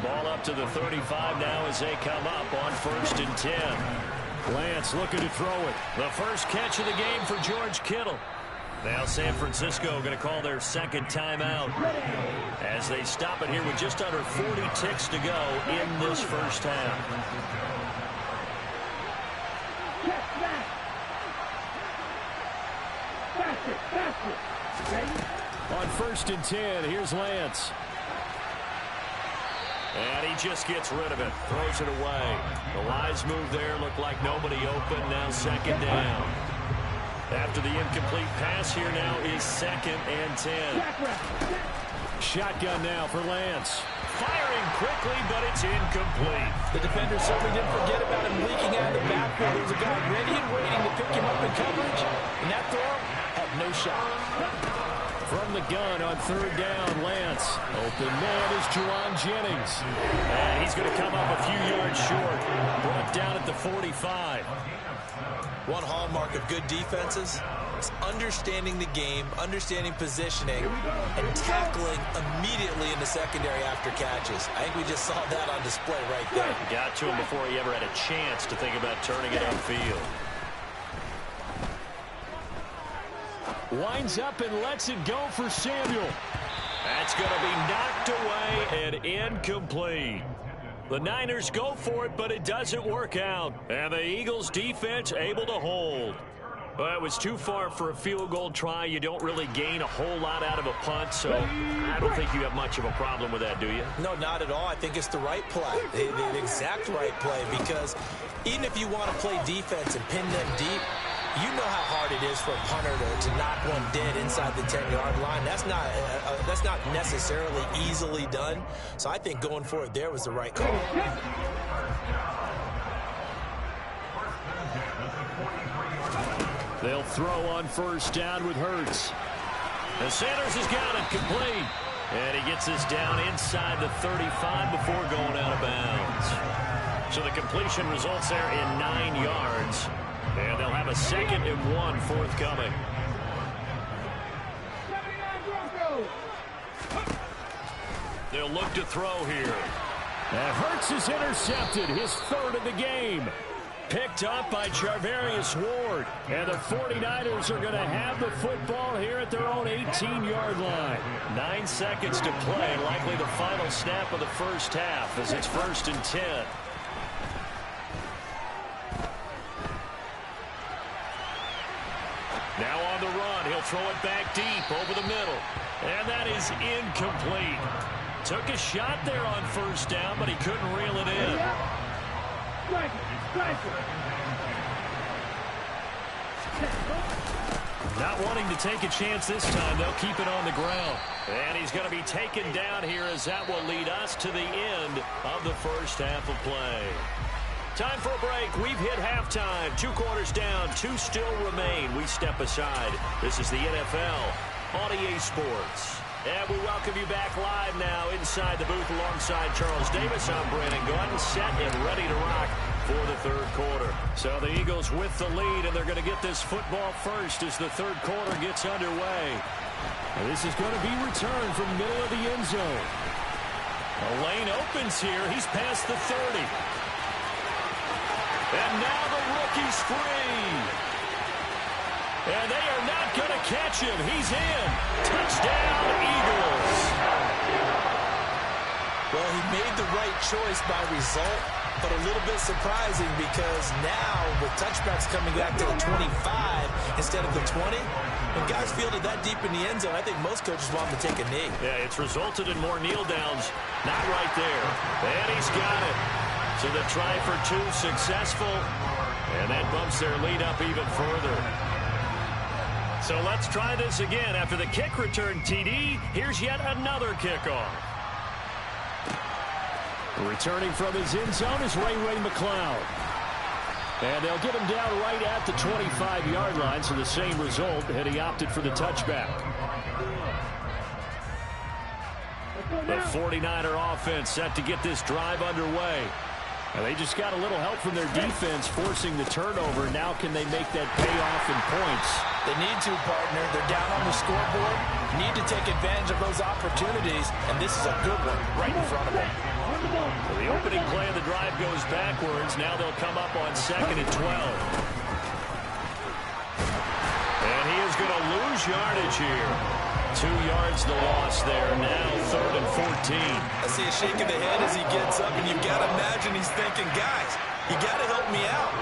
Ball up to the 35 now as they come up on first and 10. Lance looking to throw it. The first catch of the game for George Kittle. Now San Francisco going to call their second timeout as they stop it here with just under 40 ticks to go in this first half. On first and 10, here's Lance. And he just gets rid of it, throws it away. The wise move there, looked like nobody open, now second down. After the incomplete pass, here now is second and 10. Shotgun now for Lance. Firing quickly, but it's incomplete. The defender certainly didn't forget about him leaking out of the backfield. There was a guy ready and waiting to pick him up in coverage, and that throw had no shot. From the gun on third down, Lance. Open man is Juwan Jennings. And he's going to come up a few yards short. Brought down at the 45. One hallmark of good defenses is understanding the game, understanding positioning, and tackling immediately in the secondary after catches. I think we just saw that on display right there. Got to him before he ever had a chance to think about turning it upfield. Winds up and lets it go for Samuel. That's going to be knocked away and incomplete. The Niners go for it, but it doesn't work out. And the Eagles defense able to hold. Well, it was too far for a field goal try. You don't really gain a whole lot out of a punt, so I don't think you have much of a problem with that, do you? No, not at all. I think it's the right play, the exact right play, because even if you want to play defense and pin them deep, you know how hard it is for a punter to knock one dead inside the 10-yard line. That's not necessarily easily done. So I think going for it there was the right call. They'll throw on first down with Hurts. And Sanders has got it complete. And he gets this down inside the 35 before going out of bounds. So the completion results there in 9 yards. And they'll have a 2nd and 1 forthcoming. They'll look to throw here. And Hurts is intercepted, his 3rd of the game. Picked up by Charvarius Ward. And the 49ers are going to have the football here at their own 18-yard line. 9 seconds to play, likely the final snap of the first half as it's 1st and 10. Now on the run, he'll throw it back deep over the middle. And that is incomplete. Took a shot there on first down, but he couldn't reel it in. Not wanting to take a chance this time, they'll keep it on the ground. And he's going to be taken down here as that will lead us to the end of the first half of play. Time for a break. We've hit halftime. 2 quarters down, 2 still remain. We step aside. This is the NFL on EA Sports. And we welcome you back live now inside the booth alongside Charles Davis. I'm Brandon Gunn, set and ready to rock for the 3rd quarter. So the Eagles with the lead, and they're going to get this football first as the 3rd quarter gets underway. And this is going to be returned from the middle of the end zone. A lane opens here. He's past the 30. And now the rookie's free. And they are not going to catch him. He's in. Touchdown, Eagles. Well, he made the right choice by result, but a little bit surprising because now with touchbacks coming back to the 25 instead of the 20, when guys fielded that deep in the end zone, I think most coaches want them to take a knee. Yeah, it's resulted in more kneel downs. Not right there. And he's got it. So the try for 2 successful, and that bumps their lead up even further. So let's try this again. After the kick return TD, here's yet another kickoff. Returning from his end zone is Ray McCloud. And they'll get him down right at the 25-yard line, so the same result, and he opted for the touchback. The 49er offense set to get this drive underway. And they just got a little help from their defense forcing the turnover. Now can they make that pay off in points? They need to, partner. They're down on the scoreboard. Need to take advantage of those opportunities, and this is a good one right in front of them. Well, the opening play of the drive goes backwards. Now they'll come up on 2nd and 12. And he is going to lose yardage here. 2 yards the loss there. Now 3rd and 14. I see a shake of the head as he gets up, and you've got to imagine he's thinking, guys, you got to help me out.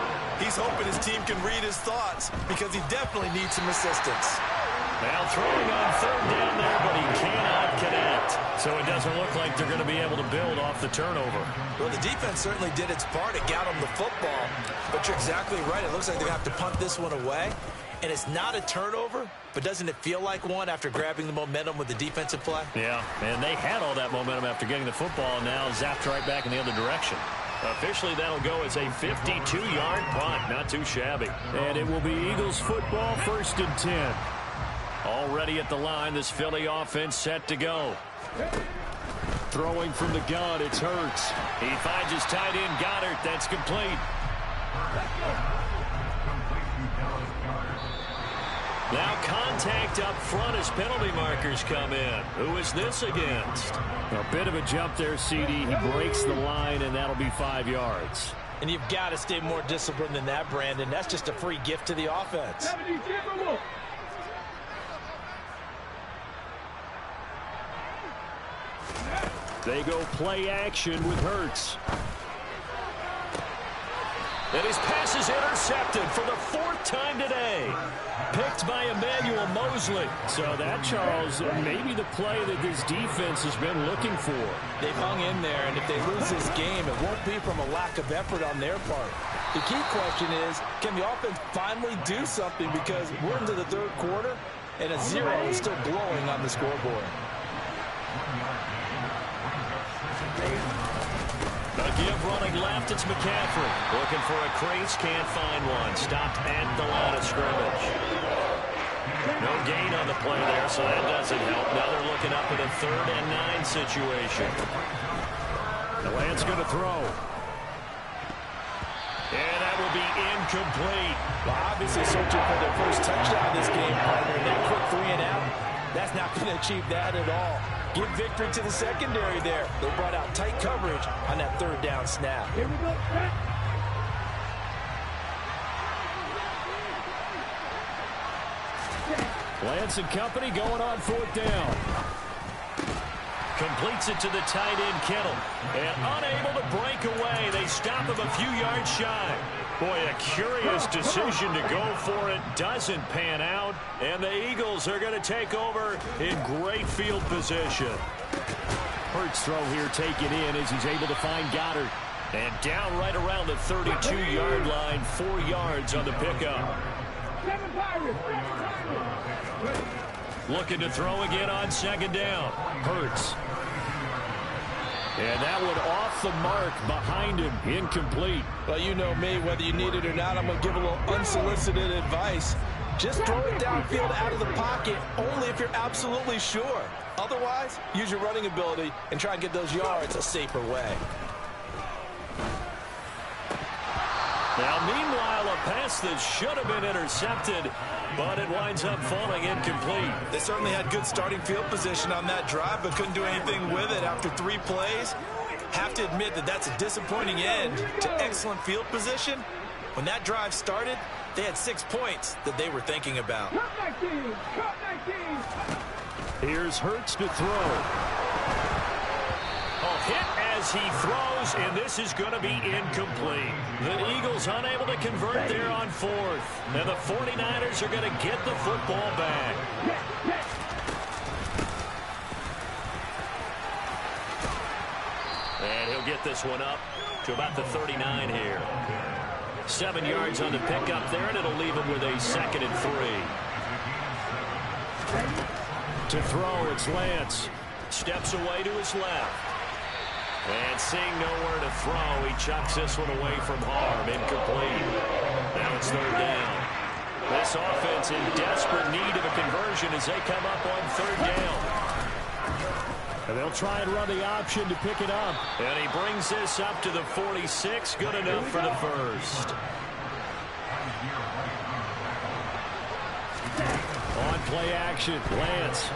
He's hoping his team can read his thoughts because he definitely needs some assistance. Now throwing on 3rd down there, but he cannot connect. So it doesn't look like they're going to be able to build off the turnover. Well, the defense certainly did its part. It got him the football. But you're exactly right. It looks like they have to punt this one away. And it's not a turnover, but doesn't it feel like one after grabbing the momentum with the defensive play? Yeah, and they had all that momentum after getting the football, and now zapped right back in the other direction. Officially, that'll go as a 52-yard punt. Not too shabby. And it will be Eagles football, 1st and 10. Already at the line, this Philly offense set to go. Throwing from the gun, it's Hurts. He finds his tight end, Goddard. That's complete. Now contact up front as penalty markers come in. Who is this against? A bit of a jump there, CD. He breaks the line, and that'll be 5 yards. And you've got to stay more disciplined than that, Brandon. That's just a free gift to the offense. They go play action with Hurts. And his pass is intercepted for the 4th time today. Picked by Emmanuel Mosley. So that, Charles, may be the play that this defense has been looking for. They've hung in there, and if they lose this game, it won't be from a lack of effort on their part. The key question is, can the offense finally do something? Because we're into the 3rd quarter, and a 0 is still glowing on the scoreboard. A give running left, it's McCaffrey. Looking for a crease, can't find one. Stopped at the line of scrimmage. No gain on the play there, so that doesn't help. Now they're looking up at a 3rd and 9 situation. The Lance going to throw. And that will be incomplete. Well, obviously searching for their first touchdown this game, partner. And that quick 3 and out, that's not going to achieve that at all. Give victory to the secondary there. They brought out tight coverage on that 3rd down snap. Here we go. Lance and company going on 4th down. Completes it to the tight end, Kittle. And unable to break away. They stop him a few yards shy. Boy, a curious decision to go for it. Doesn't pan out. And the Eagles are going to take over in great field position. Hurts throw here taken in as he's able to find Goddard. And down right around the 32-yard line. 4 yards on the pickup. 7 Pirates. Looking to throw again on 2nd down. Hurts. And that one off the mark behind him. Incomplete. Well, you know me, whether you need it or not, I'm going to give a little unsolicited advice. Just throw it downfield out of the pocket, only if you're absolutely sure. Otherwise, use your running ability and try and get those yards a safer way. Now, meanwhile, a pass that should have been intercepted, but it winds up falling incomplete. They certainly had good starting field position on that drive, but couldn't do anything with it after 3 plays. Have to admit that that's a disappointing end to excellent field position. When that drive started, they had 6 points that they were thinking about. Cut 19. Cut 19. Here's Hurts to throw. A hit as he throws, and this is going to be incomplete. The Eagles unable to convert there on 4th. And the 49ers are going to get the football back. And he'll get this one up to about the 39 here. 7 yards on the pickup there, and it'll leave him with a 2nd and 3. To throw, it's Lance. Steps away to his left. And seeing nowhere to throw, he chucks this one away from harm. Incomplete. Now it's 3rd down. This offense in desperate need of a conversion as they come up on 3rd down. And they'll try and run the option to pick it up. And he brings this up to the 46. Good enough for the 1st. On play action, Lance.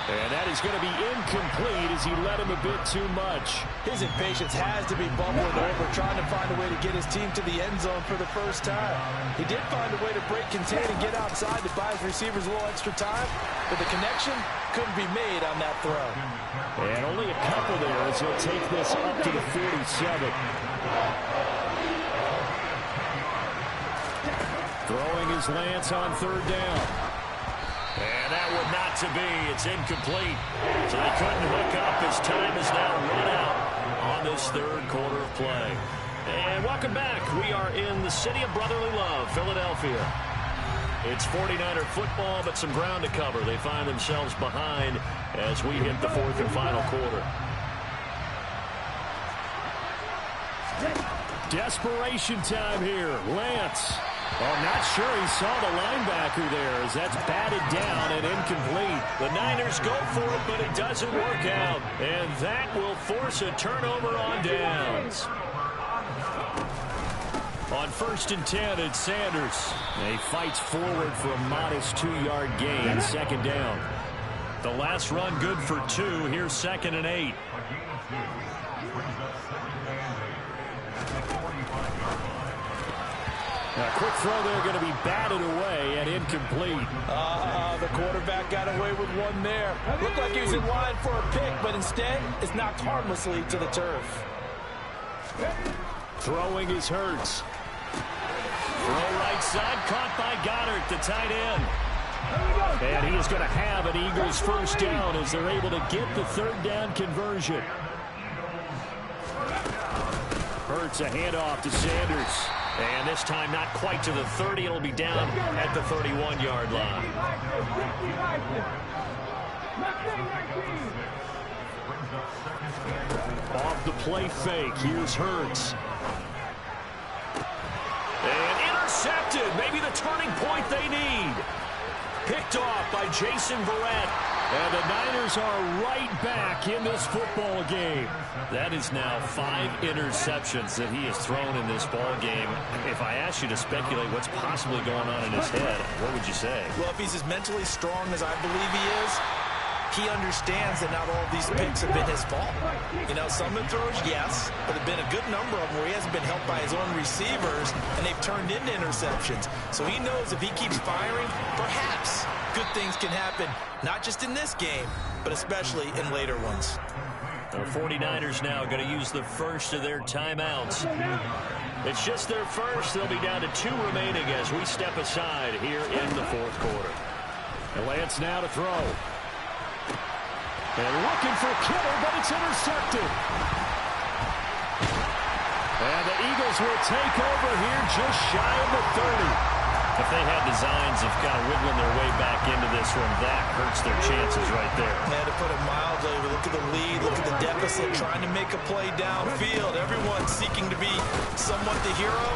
And that is going to be incomplete as he led him a bit too much. His impatience has to be bubbling over, trying to find a way to get his team to the end zone for the first time. He did find a way to break contain and get outside to buy his receivers a little extra time, but the connection couldn't be made on that throw. And only a couple there as he'll take this up to the 47. Throwing his Lance on 3rd down. And that would not to be. It's incomplete. So they couldn't hook up as time is now run out on this 3rd quarter of play. And welcome back. We are in the city of brotherly love, Philadelphia. It's 49er football, but some ground to cover. They find themselves behind as we hit the 4th and final quarter. Desperation time here. Lance. Oh, not sure he saw the linebacker there as that's batted down and incomplete. The Niners go for it, but it doesn't work out. And that will force a turnover on downs. On 1st and 10, it's Sanders. He fights forward for a modest 2-yard gain, 2nd down. The last run good for 2. Here's 2nd and 8. A quick throw there going to be batted away and incomplete. The quarterback got away with one there. Looked like he was in line for a pick, but instead it's knocked harmlessly to the turf. Throwing is Hurts. Throw right side, caught by Goddard, the tight end. And he is going to have an Eagles first down as they're able to get the third down conversion. Hurts a handoff to Sanders. And this time not quite to the 30. It'll be down at the 31-yard line. Off the play fake. Here's Hurts. And intercepted. Maybe the turning point they need. Picked off by Jason Verrett. And the Niners are right back in this football game. That is now 5 interceptions that he has thrown in this ball game. If I asked you to speculate what's possibly going on in his head, what would you say? Well, if he's as mentally strong as I believe he is, he understands that not all of these picks have been his fault. You know, some of the throws, yes, but there have been a good number of them where he hasn't been helped by his own receivers, and they've turned into interceptions. So he knows if he keeps firing, perhaps good things can happen, not just in this game, but especially in later ones. The 49ers now going to use the first of their timeouts. It's just their first. They'll be down to 2 remaining as we step aside here in the fourth quarter. And Lance now to throw. And looking for Kittle, but it's intercepted. And the Eagles will take over here just shy of the 30. If they had designs of kind of wiggling their way back into this one, that hurts their chances right there. Yeah, to put it mildly, look at the lead, look at the deficit, trying to make a play downfield. Everyone seeking to be somewhat the hero.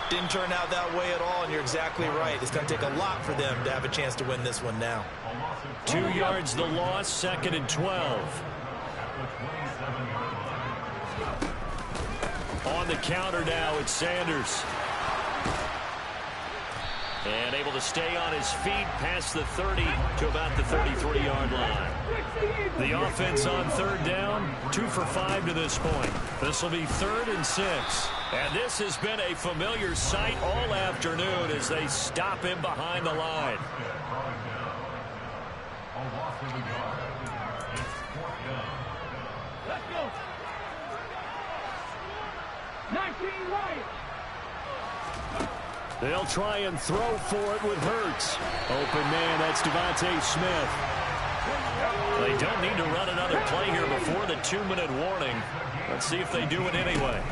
Didn't turn out that way at all, and you're exactly right. It's going to take a lot for them to have a chance to win this one now. 2 yards the loss, 2nd and 12. On the counter now, it's Sanders. And able to stay on his feet past the 30 to about the 33-yard line. The offense on third down, 2 for 5 to this point. This will be 3rd and 6. And this has been a familiar sight all afternoon as they stop him behind the line. Let's go. 19 right. They'll try and throw for it with Hurts. Open man, that's Devontae Smith. They don't need to run another play here before the 2-minute warning. Let's see if they do it anyway.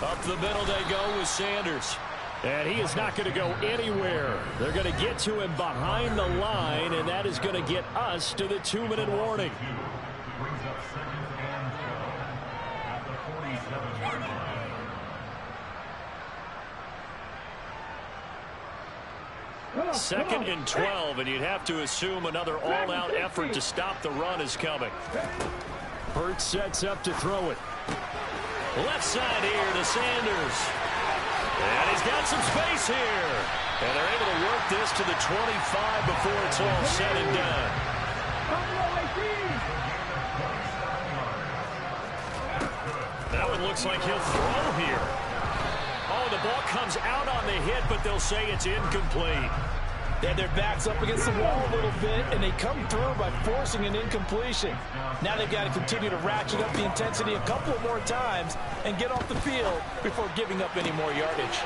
Up the middle they go with Sanders. And he is not going to go anywhere. They're going to get to him behind the line, and that is going to get us to the 2-minute warning. Second and 12, and you'd have to assume another all-out effort to stop the run is coming. Hurts sets up to throw it. Left side here to Sanders. And he's got some space here. And they're able to work this to the 25 before it's all said and done. That one looks like he'll throw here. Oh, the ball comes out on the hit, but they'll say it's incomplete. They had their backs up against the wall a little bit, and they come through by forcing an incompletion. Now they've got to continue to ratchet up the intensity a couple more times and get off the field before giving up any more yardage.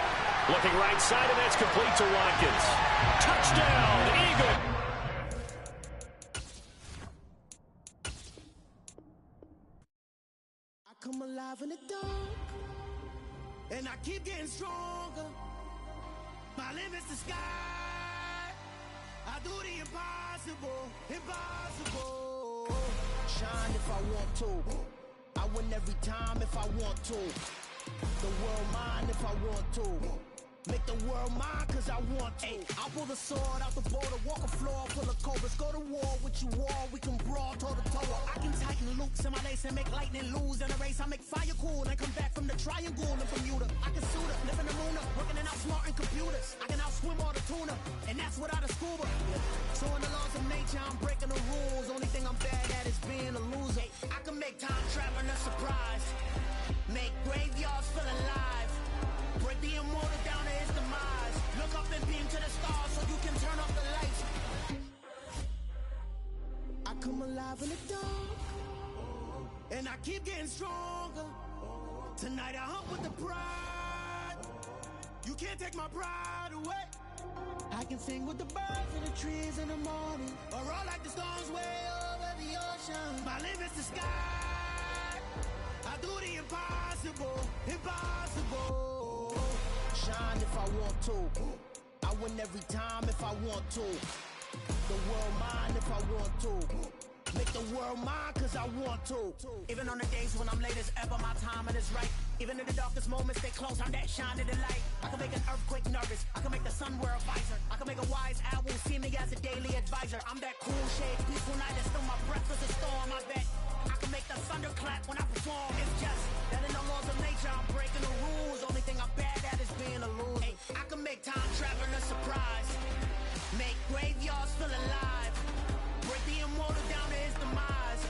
Looking right side, and that's complete to Watkins. Touchdown, Eagle. I come alive in the dark, and I keep getting stronger. My limit's the sky. I do the impossible, impossible. Shine if I want to. I win every time if I want to. The world mine if I want to. Make the world mine cause I want to. I pull the sword out the border, walk a floor full of cobras. Go to war with you all, we can brawl toe to toe. I can tighten loops in my lace and make lightning lose in a race. I make fire cool and come back from the triangle and Bermuda. I can suit up, live in the moon up, working and outsmarting computers. I can outswim all the tuna, and that's without a scuba. So in the laws of nature, I'm breaking the rules. Only thing I'm bad at is being a loser. I can make time traveling a surprise. Make graveyards feel alive. Break the immortal down to his demise. alive in the dark, and I keep getting stronger. Tonight I hunt with the pride. You can't take my pride away. I can sing with the birds in the trees in the morning, or roll like the storms way over the ocean. My limits the sky. I do the impossible, impossible. Shine if I want to. I win every time if I want to. The world mine if I want to. Make the world mine cause I want to. Even on the days when I'm late as ever, my timing is right. Even in the darkest moments, stay close, I'm that shine in the light. I can make an earthquake nervous, I can make the sun wear a visor. I can make a wise owl see me as a daily advisor. I'm that cool shade, peaceful night, and still my breath is a storm, I bet. I can make the thunder clap when I perform. It's just that in the laws of nature, I'm breaking the rules. Only thing I'm bad at is being a loser. Hey, I can make time travel a surprise. Make graveyards feel alive. Break the immortal down to his demise.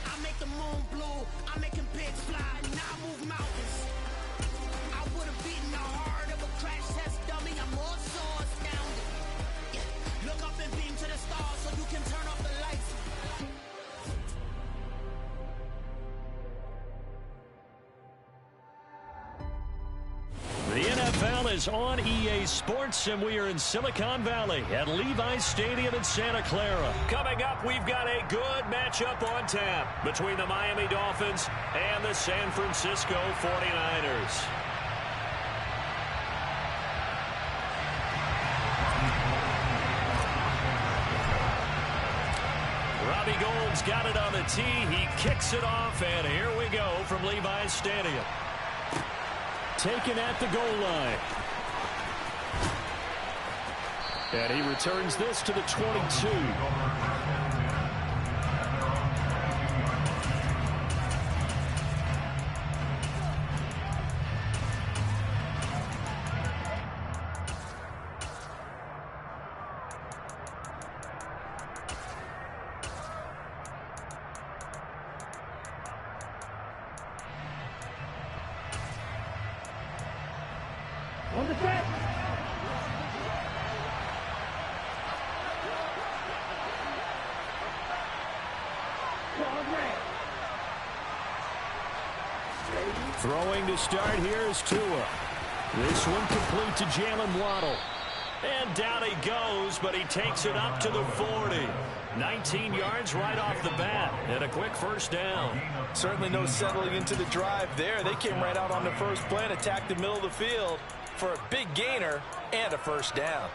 I make the moon blue, I'm making pigs fly. Now I move mountains. I would have beaten the heart of a crash test dummy. I'm more so astounded. Yeah. Look up and beam to the stars so you can turn off the lights. The NFL is on EA Sports, and we are in Silicon Valley at Levi's Stadium in Santa Clara. Coming up, we've got a good matchup on tap between the Miami Dolphins and the San Francisco 49ers. Robbie Gould's got it on the tee. He kicks it off, and here we go from Levi's Stadium. Taken at the goal line. And he returns this to the 22. On the set. Throwing to start here is Tua. This one complete to Jalen Waddle. And down he goes, but he takes it up to the 40. 19 yards right off the bat, and a quick first down. Certainly no settling into the drive there. They came right out on the first play and attacked the middle of the field for a big gainer and a first down.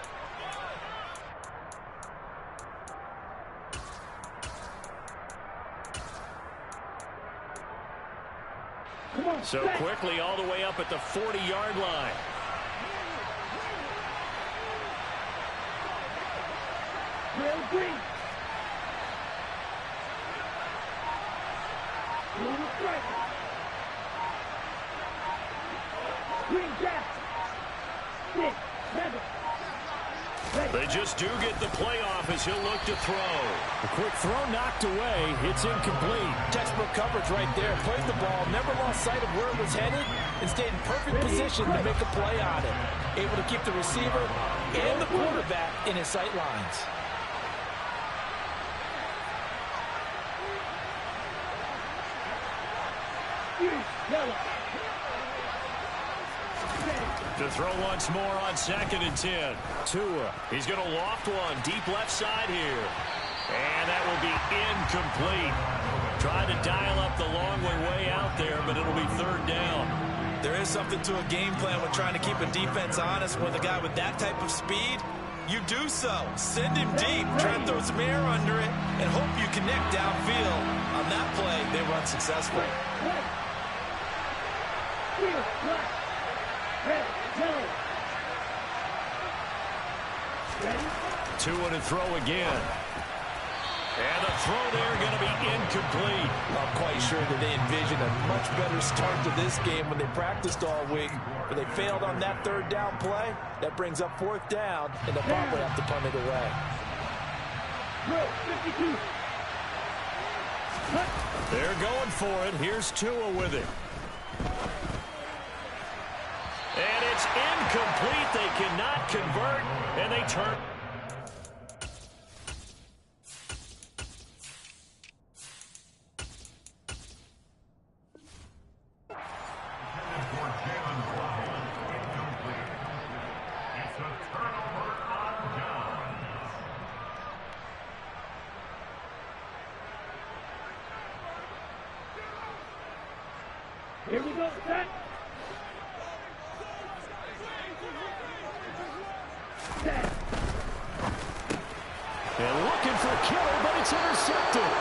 So quickly all the way up at the 40-yard line. Real green. Blue strike. Green gap. 6, 7. They just do get the playoff as he'll look to throw. A quick throw knocked away. It's incomplete. Textbook coverage right there. Played the ball, never lost sight of where it was headed, and stayed in perfect position to make a play on it. Able to keep the receiver and the quarterback in his sight lines. To throw once more on 2nd and 10. Tua, he's going to loft one deep left side here. And that will be incomplete. Trying to dial up the long way out there, but it'll be 3rd down. There is something to a game plan with trying to keep a defense honest with a guy with that type of speed. You do so. Send him deep. Try and throw some air under it and hope you connect downfield. On that play, they were unsuccessful. Tua to throw again. And the throw there going to be incomplete. I'm quite sure that they envisioned a much better start to this game when they practiced all week. But they failed on that 3rd down play. That brings up 4th down, and they'll probably have to punt it away. 52. They're going for it. Here's Tua with it. And it's incomplete. They cannot convert, and they turn. Here we go, set. Set. And looking for Kittle, but it's intercepted.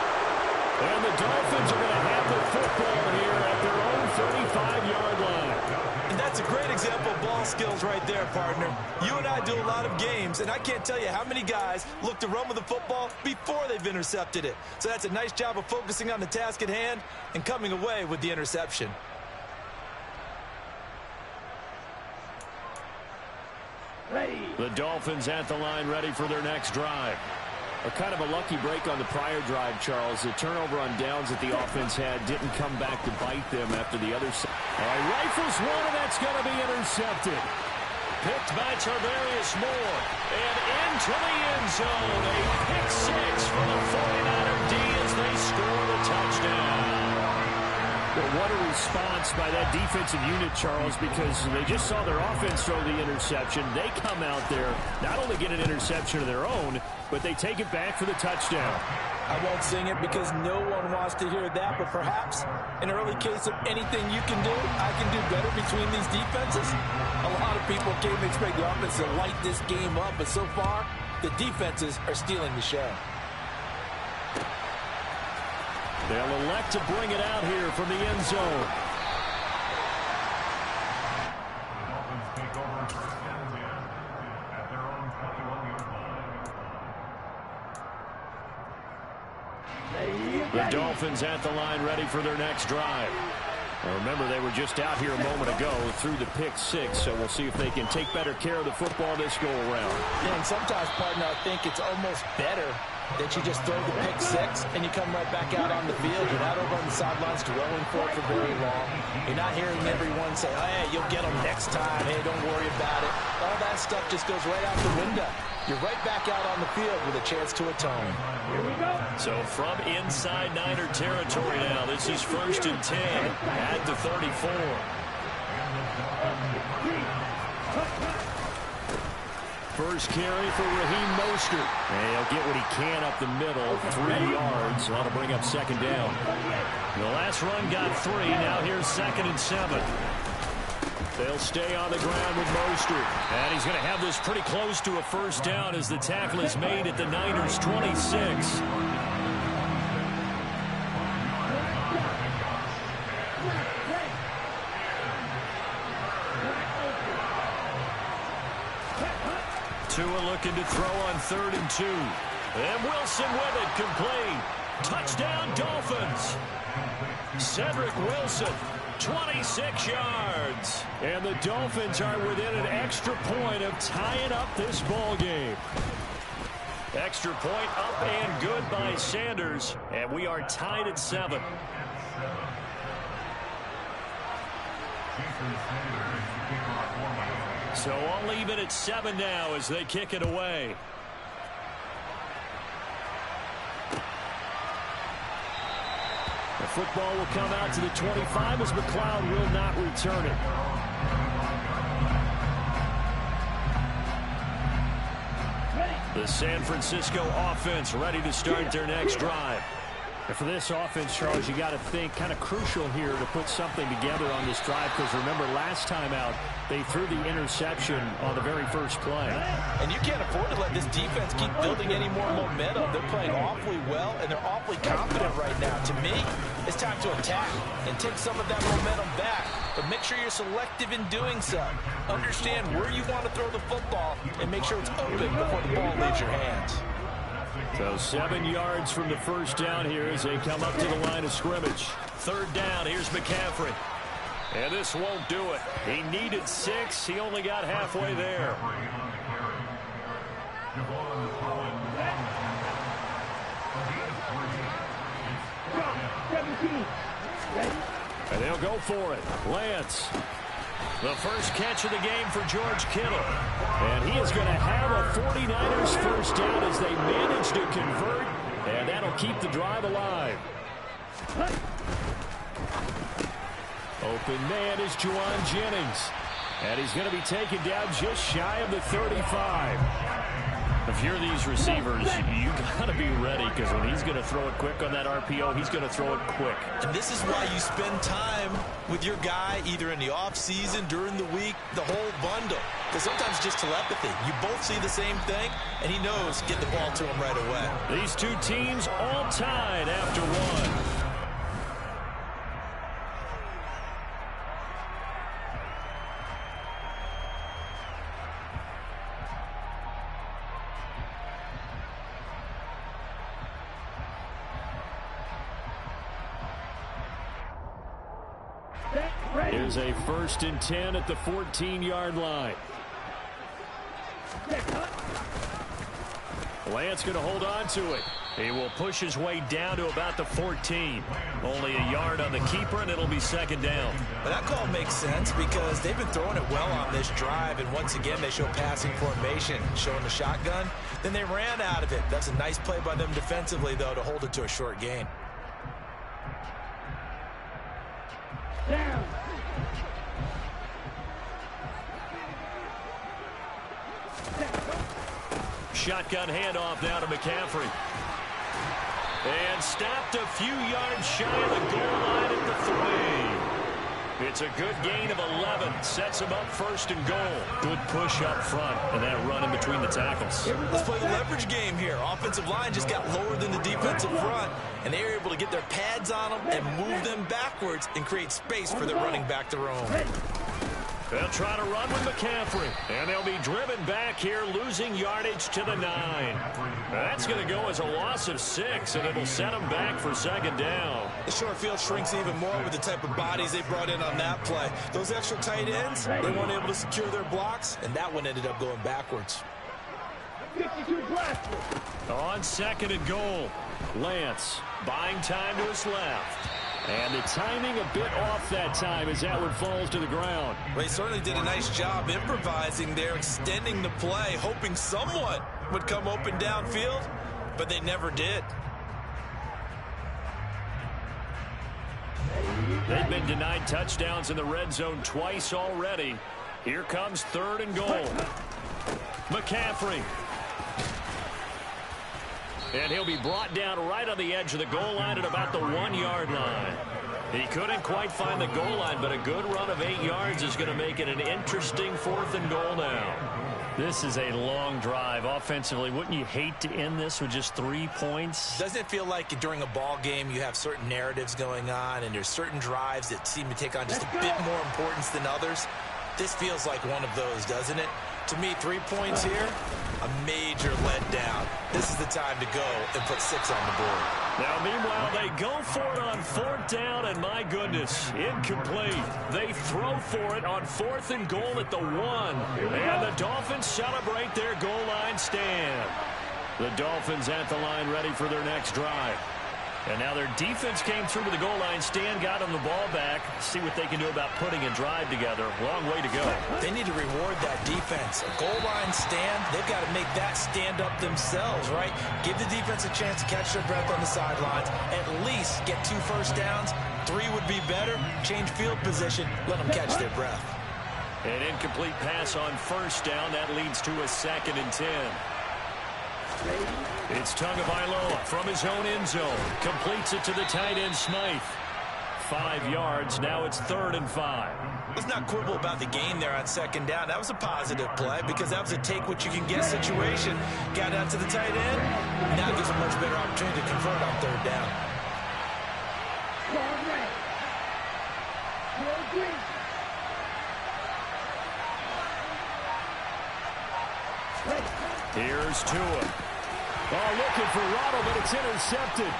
And the Dolphins are going to have the football here at their own 35-yard line. And that's a great example of ball skills right there, partner. You and I do a lot of games, and I can't tell you how many guys look to run with the football before they've intercepted it. So that's a nice job of focusing on the task at hand and coming away with the interception. Ready. The Dolphins at the line, ready for their next drive. A kind of a lucky break on the prior drive, Charles. The turnover on downs that the offense had didn't come back to bite them after the other side. Rifles one, and that's going to be intercepted. Picked by Tarvarius Moore. And into the end zone. A pick six for the 49er D as they score the touchdown. But what a response by that defensive unit, Charles, because they just saw their offense throw the interception. They come out there, not only get an interception of their own, but they take it back for the touchdown. I won't sing it because no one wants to hear that, but perhaps an early case of anything you can do, I can do better between these defenses. A lot of people came to expect the offense to light this game up, but so far, the defenses are stealing the show. They'll elect to bring it out here from the end zone. The Dolphins at the line, ready for their next drive. Now remember, they were just out here a moment ago through the pick six, so we'll see if they can take better care of the football this go-around. Yeah, and sometimes, partner, I think it's almost better that you just throw the pick six and you come right back out on the field. You're not over on the sidelines dwelling for it for very long. You're not hearing everyone say, oh, hey, you'll get them next time. Hey, don't worry about it. All that stuff just goes right out the window. You're right back out on the field with a chance to atone. Here we go. So from inside Niner territory now, this is 1st and 10 at the 34. First carry for Raheem Mostert. And he'll get what he can up the middle, 3 yards. That'll bring up 2nd down. The last run got 3. Now here's 2nd and 7. They'll stay on the ground with Mostert. And he's going to have this pretty close to a 1st down as the tackle is made at the Niners' 26. Tua looking to throw on 3rd and 2. And Wilson with it, complete. Touchdown, Dolphins. Cedric Wilson, 26 yards. And the Dolphins are within an extra point of tying up this ball game. Extra point up and good by Sanders. And we are tied at 7. So all even at 7 now as they kick it away. The football will come out to the 25 as McLeod will not return it. The San Francisco offense ready to start their next drive. And for this offense, Charles, you got to think kind of crucial here to put something together on this drive, because remember last time out they threw the interception on the very first play. And you can't afford to let this defense keep building any more momentum. They're playing awfully well, and they're awfully confident right now. To me, it's time to attack and take some of that momentum back. But make sure you're selective in doing so. Understand where you want to throw the football and make sure it's open before the ball leaves your hands. So 7 yards from the 1st down here as they come up to the line of scrimmage. 3rd down, here's McCaffrey. And this won't do it. He needed 6. He only got halfway there. And they'll go for it. Lance. The first catch of the game for George Kittle. And he is going to have a 49ers 1st down as they manage to convert. And that'll keep the drive alive. Open man is Juwan Jennings. And he's going to be taken down just shy of the 35. If you're these receivers, you got to be ready, because when he's going to throw it quick on that RPO, he's going to throw it quick. And this is why you spend time with your guy either in the offseason, during the week, the whole bundle. Because sometimes just telepathy. You both see the same thing, and he knows get the ball to him right away. These two teams all tied after one. Here's a 1st and 10 at the 14-yard line. Lance going to hold on to it. He will push his way down to about the 14. Only a yard on the keeper, and it'll be 2nd down. But that call makes sense because they've been throwing it well on this drive, and once again they show passing formation, showing the shotgun. Then they ran out of it. That's a nice play by them defensively, though, to hold it to a short gain. Down. Shotgun handoff now to McCaffrey. And stopped a few yards shy of the goal line at the 3. It's a good gain of 11. Sets him up 1st and goal. Good push up front, and that run in between the tackles. Let's play the leverage game here. Offensive line just got lower than the defensive front, and they were able to get their pads on them and move them backwards and create space for their running back to roam. They'll try to run with McCaffrey, and they'll be driven back here, losing yardage to the 9. That's going to go as a loss of 6, and it'll set them back for 2nd down. The short field shrinks even more with the type of bodies they brought in on that play. Those extra tight ends, they weren't able to secure their blocks, and that one ended up going backwards. 52 blast. On 2nd and goal, Lance buying time to his left. And the timing a bit off that time as that one falls to the ground. Well, he certainly did a nice job improvising there, extending the play, hoping someone would come open downfield, but they never did. They've been denied touchdowns in the red zone twice already. Here comes 3rd and goal. McCaffrey. And he'll be brought down right on the edge of the goal line at about the 1-yard line. He couldn't quite find the goal line, but a good run of 8 yards is going to make it an interesting 4th and goal now. This is a long drive offensively. Wouldn't you hate to end this with just 3 points? Doesn't it feel like during a ball game you have certain narratives going on and there's certain drives that seem to take on just a bit more importance than others? This feels like one of those, doesn't it? To me, 3 points here, a major letdown. This is the time to go and put 6 on the board. Now, meanwhile, they go for it on 4th down, and my goodness, incomplete. They throw for it on 4th and goal at the 1. And the Dolphins celebrate their goal line stand. The Dolphins at the line ready for their next drive. And now their defense came through to the goal line stand, got them the ball back. See what they can do about putting a drive together. Long way to go. They need to reward that defense. A goal line stand, they've got to make that stand up themselves, right? Give the defense a chance to catch their breath on the sidelines. At least get 2 first downs. 3 would be better. Change field position. Let them catch their breath. An incomplete pass on 1st down. That leads to a 2nd and 10. It's Tagovailoa from his own end zone. Completes it to the tight end, Smythe. 5 yards. Now it's 3rd and 5. Let's not quibble about the gain there on 2nd down. That was a positive play because that was a take-what-you-can-get situation. Got out to the tight end. Now gives a much better opportunity to convert on 3rd down. Here's Tua. Oh, looking for Waddle, but it's intercepted.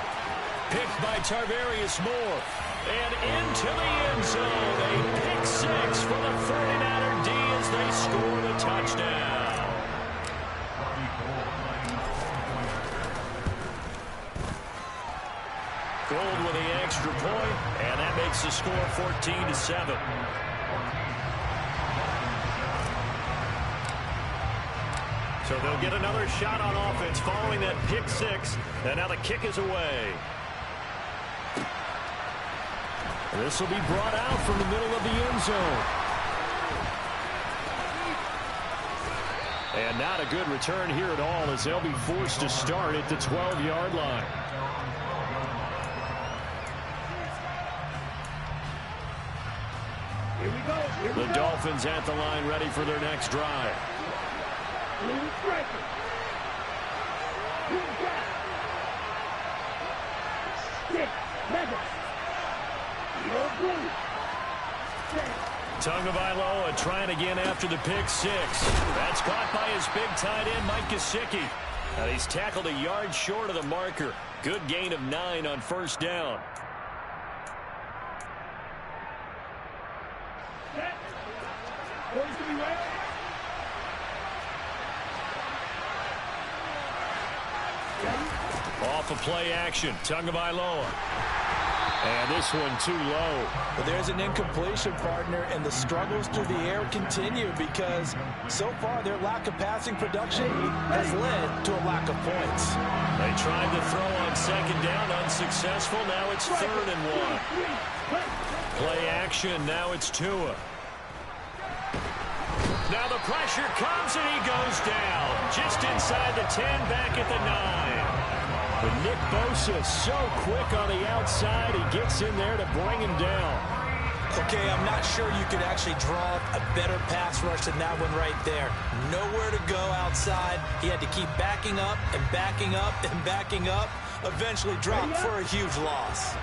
Picked by Tarvarius Moore. And into the end zone. A pick 6 for the 49er D as they score the touchdown. Gold with the extra point, and that makes the score 14-7. So they'll get another shot on offense following that pick 6. And now the kick is away. This will be brought out from the middle of the end zone. And not a good return here at all as they'll be forced to start at the 12-yard line. Here we go. Here we The go. Dolphins at the line ready for their next drive. Blue striker. Blue got. Stick. Madden. Your blue. Tagovailoa trying again after the pick six. That's caught by his big tight end, Mike Gesicki. And he's tackled a yard short of the marker. Good gain of 9 on first down. Set. Boys to be ready. Off of play action, Tagovailoa. And this one too low. But there's an incompletion, partner, and the struggles through the air continue because so far their lack of passing production has led to a lack of points. They tried to throw on second down, unsuccessful. Now it's 3rd and 1. Play action, now it's Tua. Now the pressure comes and he goes down. Just inside the 10, back at the 9. But Nick Bosa so quick on the outside, he gets in there to bring him down. Okay, I'm not sure you could actually draw a better pass rush than that one right there. Nowhere to go outside. He had to keep backing up and backing up and backing up. Eventually dropped for a huge loss.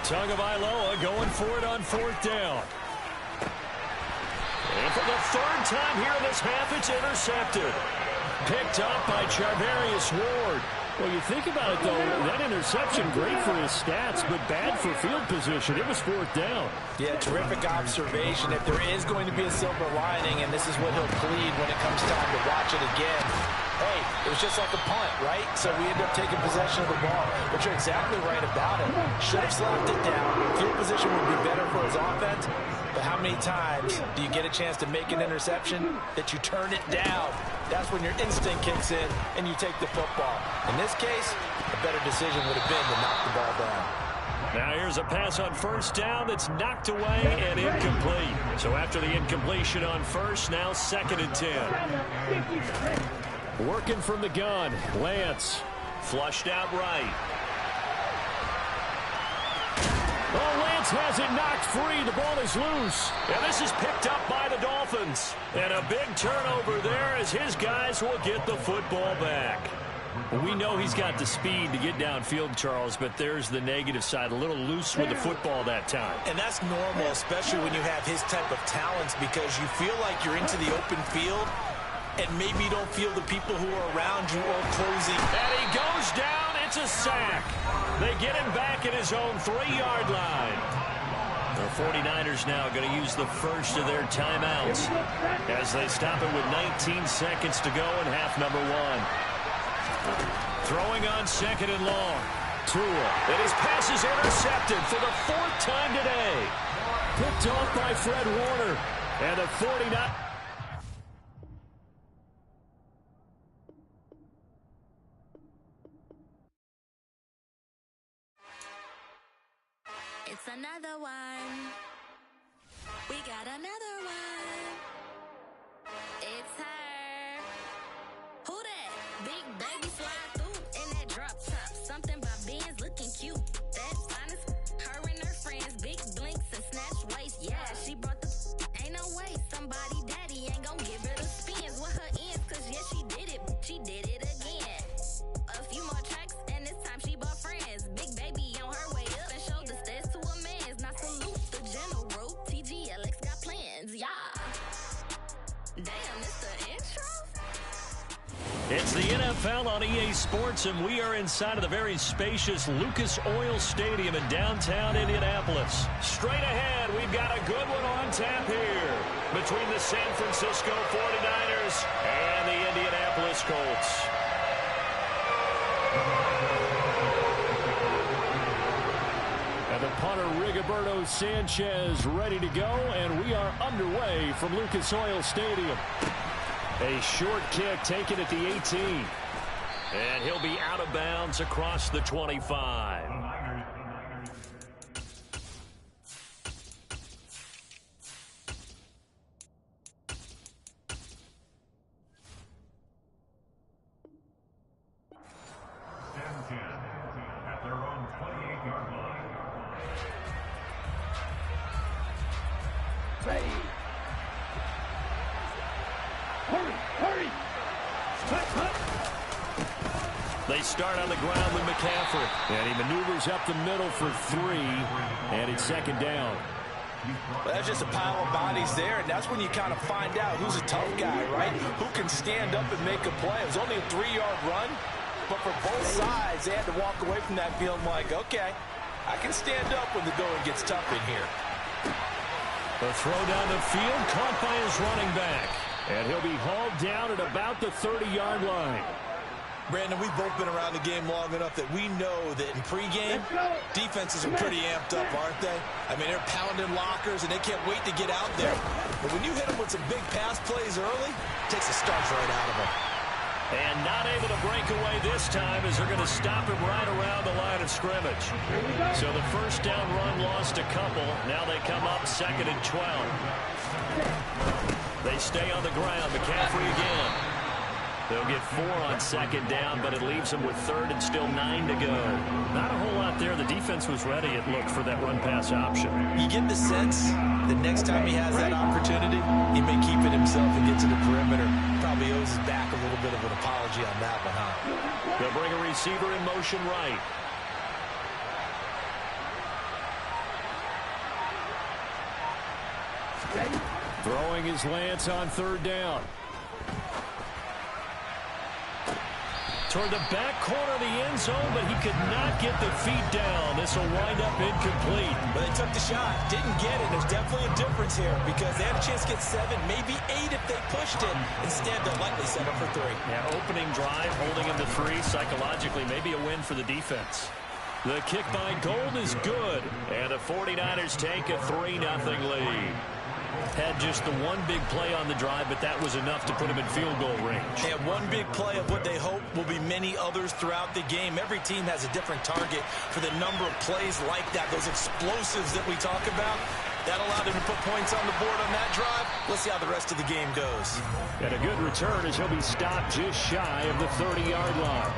Tagovailoa going for it on 4th down. And for the 3rd time here in this half, it's intercepted. Picked up by Charvarius Ward. Well, you think about it, though, that interception, great for his stats, but bad for field position. It was 4th down. Yeah, terrific observation. If there is going to be a silver lining, and this is what he'll plead when it comes time to watch it again, hey, it was just like a punt, right? So we end up taking possession of the ball. But you're exactly right about it. Should have slapped it down. Field position would be better for his offense. But how many times do you get a chance to make an interception that you turn it down? That's when your instinct kicks in and you take the football. In this case, a better decision would have been to knock the ball down. Now here's a pass on 1st down that's knocked away and incomplete. So after the incompletion on 1st, now 2nd and 10. Working from the gun, Lance. Flushed out right. Oh, Lance has it knocked free. The ball is loose. And this is picked up by the Dolphins. And a big turnover there as his guys will get the football back. We know he's got the speed to get downfield, Charles, but there's the negative side. A little loose with the football that time. And that's normal, especially when you have his type of talents, because you feel like you're into the open field and maybe you don't feel the people who are around you or closing. And he goes down. It's a sack. They get him back at his own 3-yard line. The 49ers now going to use the first of their timeouts as they stop it with 19 seconds to go in half number 1. Throwing on 2nd and long. Tua. And his pass is intercepted for the 4th time today. Picked off by Fred Warner. And the 49ers. It's another one. We got another one. It's her. Who that? Big baby fly through in that drop top. Something about Benz looking cute. That's honest. Her and her friends, big blinks and snatch waist. Yeah, she brought the. Ain't no way somebody daddy ain't gon' give her the spins with her ends. Cause yeah, she did it. She did it again. A few more tracks and this time she bought friends. Big baby on her way up and showed the stairs to a man's. Now salute the general. TGLX got plans, yeah. Damn, it's the intro? It's the NFL on EA Sports, and we are inside of the very spacious Lucas Oil Stadium in downtown Indianapolis. Straight ahead, we've got a good one on tap here between the San Francisco 49ers and the Indianapolis Colts. And the punter, Rigoberto Sanchez, ready to go, and we are underway from Lucas Oil Stadium. A short kick taken at the 18. And he'll be out of bounds across the 25. At their own 28-yard line. Ready. Hurry, hurry. They start on the ground with McCaffrey. And he maneuvers up the middle for 3. And it's second down. Well, that's just a pile of bodies there, and that's when you kind of find out who's a tough guy, right? Who can stand up and make a play. It was only a 3-yard run, but for both sides, they had to walk away from that feeling like, okay, I can stand up when the going gets tough in here. The throw down the field, caught by his running back. And he'll be hauled down at about the 30-yard line. Brandon, we've both been around the game long enough that we know that in pregame, defenses are pretty amped up, aren't they? I mean, they're pounding lockers, and they can't wait to get out there. But when you hit them with some big pass plays early, it takes the starch right out of them. And not able to break away this time as they're going to stop him right around the line of scrimmage. So the first down run lost a couple. Now they come up 2nd and 12. They stay on the ground. McCaffrey again. They'll get 4 on 2nd down, but it leaves them with 3rd and still 9 to go. Not a whole lot there. The defense was ready, it looked, for that run-pass option. You get the sense that next time he has that opportunity, he may keep it himself and get to the perimeter. Probably owes his back a little bit of an apology on that one, huh? They'll bring a receiver in motion right. Throwing his Lance on 3rd down. Toward the back corner of the end zone, but he could not get the feet down. This will wind up incomplete. But they took the shot, didn't get it. There's definitely a difference here because they had a chance to get 7, maybe 8 if they pushed it. Instead, they'll likely set up for 3. Yeah, opening drive, holding him to 3. Psychologically, maybe a win for the defense. The kick by Gold is good, and the 49ers take a 3-0 lead. Had just the one big play on the drive, but that was enough to put him in field goal range. And one big play of what they hope will be many others throughout the game. Every team has a different target for the number of plays like that, those explosives that we talk about. That allowed him to put points on the board on that drive. Let's see how the rest of the game goes. And a good return as he'll be stopped just shy of the 30-yard line.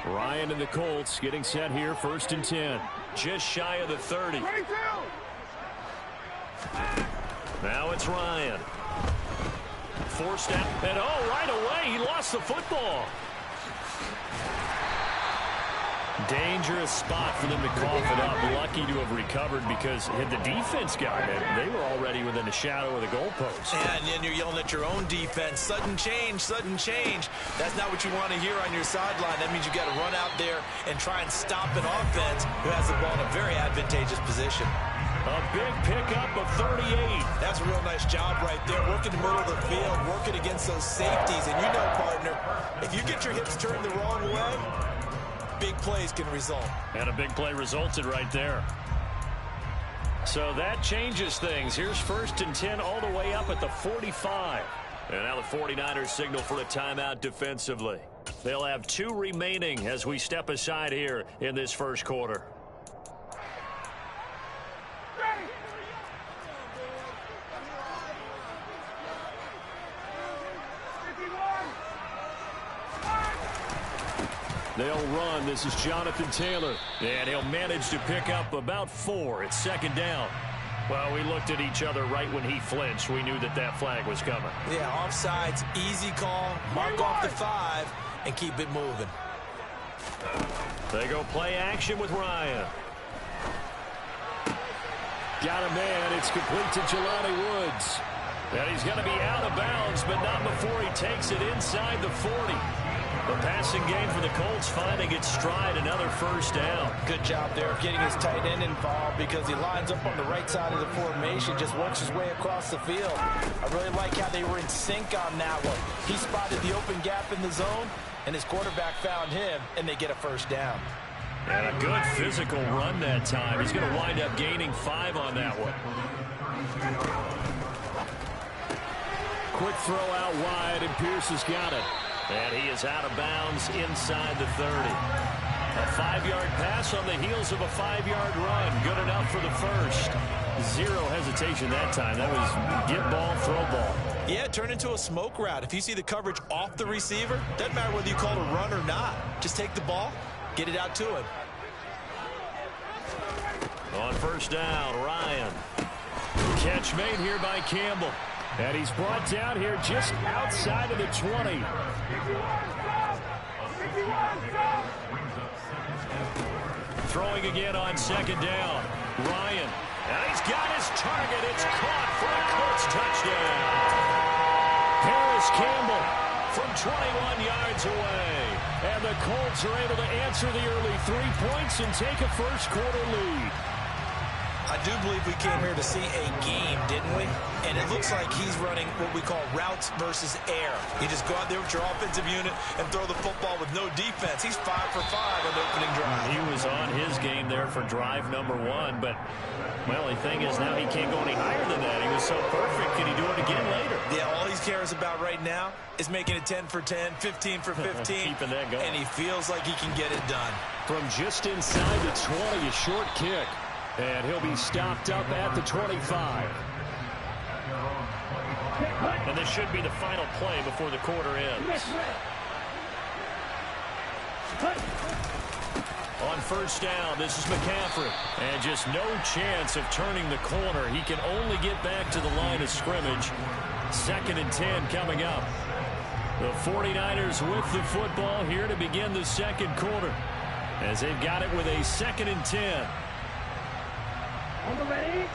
Ryan and the Colts getting set here, 1st and 10. Just shy of the 30. Now it's Ryan. Forced out, and right away, he lost the football. Dangerous spot for them to cough it up. Lucky to have recovered because had the defense gotten it, they were already within a shadow of the goalpost. And then you're yelling at your own defense. Sudden change, sudden change. That's not what you want to hear on your sideline. That means you got to run out there and try and stop an offense who has the ball in a very advantageous position. A big pickup of 38. That's a real nice job right there. Working the middle of the field, working against those safeties. And you know, partner, if you get your hips turned the wrong way, big plays can result. And a big play resulted right there. So that changes things. Here's 1st and 10 all the way up at the 45. And now the 49ers signal for a timeout defensively. They'll have 2 remaining as we step aside here in this first quarter. They'll run. This is Jonathan Taylor. And he'll manage to pick up about 4. It's 2nd down. Well, we looked at each other right when he flinched. We knew that that flag was coming. Yeah, offsides, easy call. Mark off the 5 and keep it moving. They go play action with Ryan. Got a man. It's complete to Jelani Woods. And he's going to be out of bounds, but not before he takes it inside the 40. The pass passing game for the Colts, finding its stride, another first down. Good job there of getting his tight end involved because he lines up on the right side of the formation, just works his way across the field. I really like how they were in sync on that one. He spotted the open gap in the zone, and his quarterback found him, and they get a first down. And a good physical run that time. He's going to wind up gaining 5 on that one. Quick throw out wide, and Pierce has got it. And he is out of bounds inside the 30. A 5-yard pass on the heels of a 5-yard run. Good enough for the first. Zero hesitation that time. That was get ball, throw ball. Yeah, turn into a smoke route. If you see the coverage off the receiver, doesn't matter whether you call it a run or not. Just take the ball, get it out to him. On first down, Ryan. Catch made here by Campbell. And he's brought down here just outside of the 20. Throwing again on second down. Ryan. And he's got his target. It's caught for a Colts touchdown. Paris Campbell from 21 yards away. And the Colts are able to answer the early 3 points and take a first quarter lead. I do believe we came here to see a game, didn't we? And it looks like he's running what we call routes versus air. You just go out there with your offensive unit and throw the football with no defense. He's 5 for 5 on the opening drive. He was on his game there for drive number 1, but well, the thing is now he can't go any higher than that. He was so perfect. Can he do it again later? Yeah, all he cares about right now is making it 10 for 10, 15 for 15. Keeping that going. And he feels like he can get it done. From just inside the 20, a short kick. And he'll be stopped up at the 25. And this should be the final play before the quarter ends. On first down, this is McCaffrey. And just no chance of turning the corner. He can only get back to the line of scrimmage. 2nd and 10 coming up. The 49ers with the football here to begin the second quarter, as they've got it with a 2nd and 10. Ready?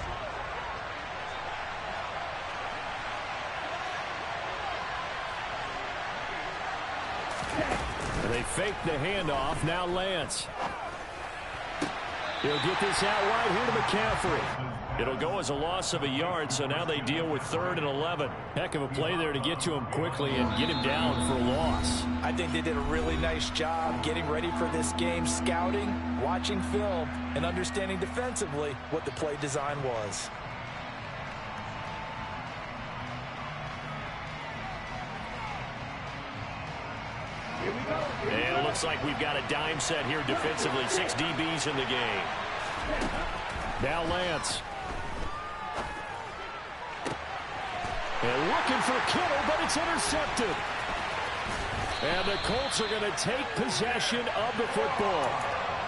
They fake the handoff. Now Lance. He'll get this out wide here to McCaffrey. It'll go as a loss of a yard, so now they deal with 3rd and 11. Heck of a play there to get to him quickly and get him down for a loss. I think they did a really nice job getting ready for this game, scouting, watching film, and understanding defensively what the play design was. And it looks like we've got a dime set here defensively. 6 DBs in the game. Now Lance. And looking for Kittle, but it's intercepted. And the Colts are going to take possession of the football.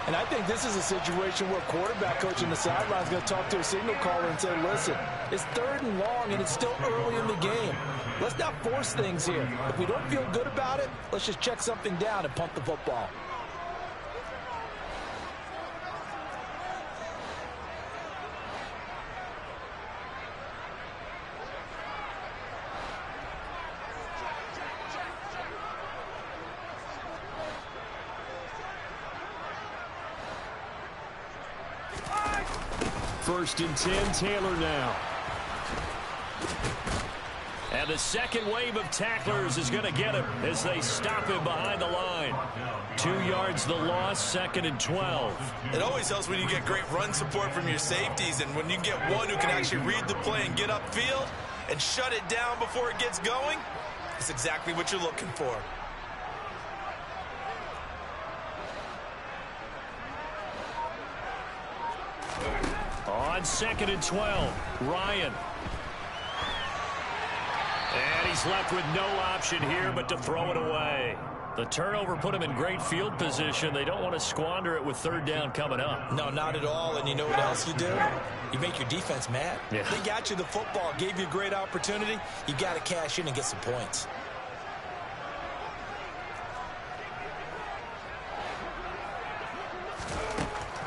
And I think this is a situation where quarterback coach on the sideline is going to talk to a signal caller and say, listen, it's 3rd and long and it's still early in the game. Let's not force things here. If we don't feel good about it, let's just check something down and punt the football. First and 10, Taylor now. And the second wave of tacklers is going to get him as they stop him behind the line. 2 yards the loss, 2nd and 12. It always helps when you get great run support from your safeties, and when you get one who can actually read the play and get upfield and shut it down before it gets going, it's exactly what you're looking for. On 2nd and 12, Ryan. And he's left with no option here but to throw it away. The turnover put him in great field position. They don't want to squander it with 3rd down coming up. No, not at all. And you know what else you do? You make your defense mad. Yeah. They got you the football, gave you a great opportunity. You got to cash in and get some points.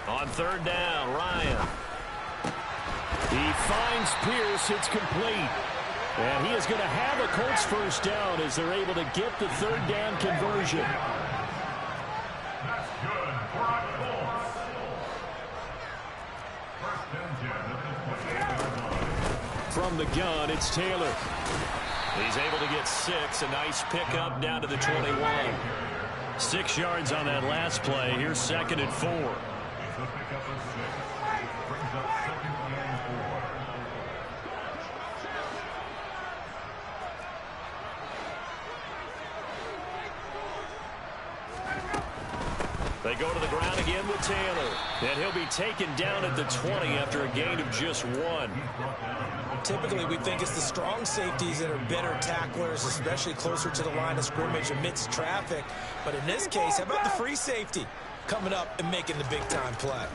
On 3rd down, Ryan. He finds Pierce. It's complete. And he is going to have a Colts first down as they're able to get the 3rd down conversion. From the gun, it's Taylor. He's able to get 6. A nice pickup down to the 21. 6 yards on that last play. Here's 2nd and 4. They go to the ground again with Taylor. And he'll be taken down at the 20 after a gain of just 1. Typically, we think it's the strong safeties that are better tacklers, especially closer to the line of scrimmage amidst traffic. But in this case, how about the free safety coming up and making the big-time play?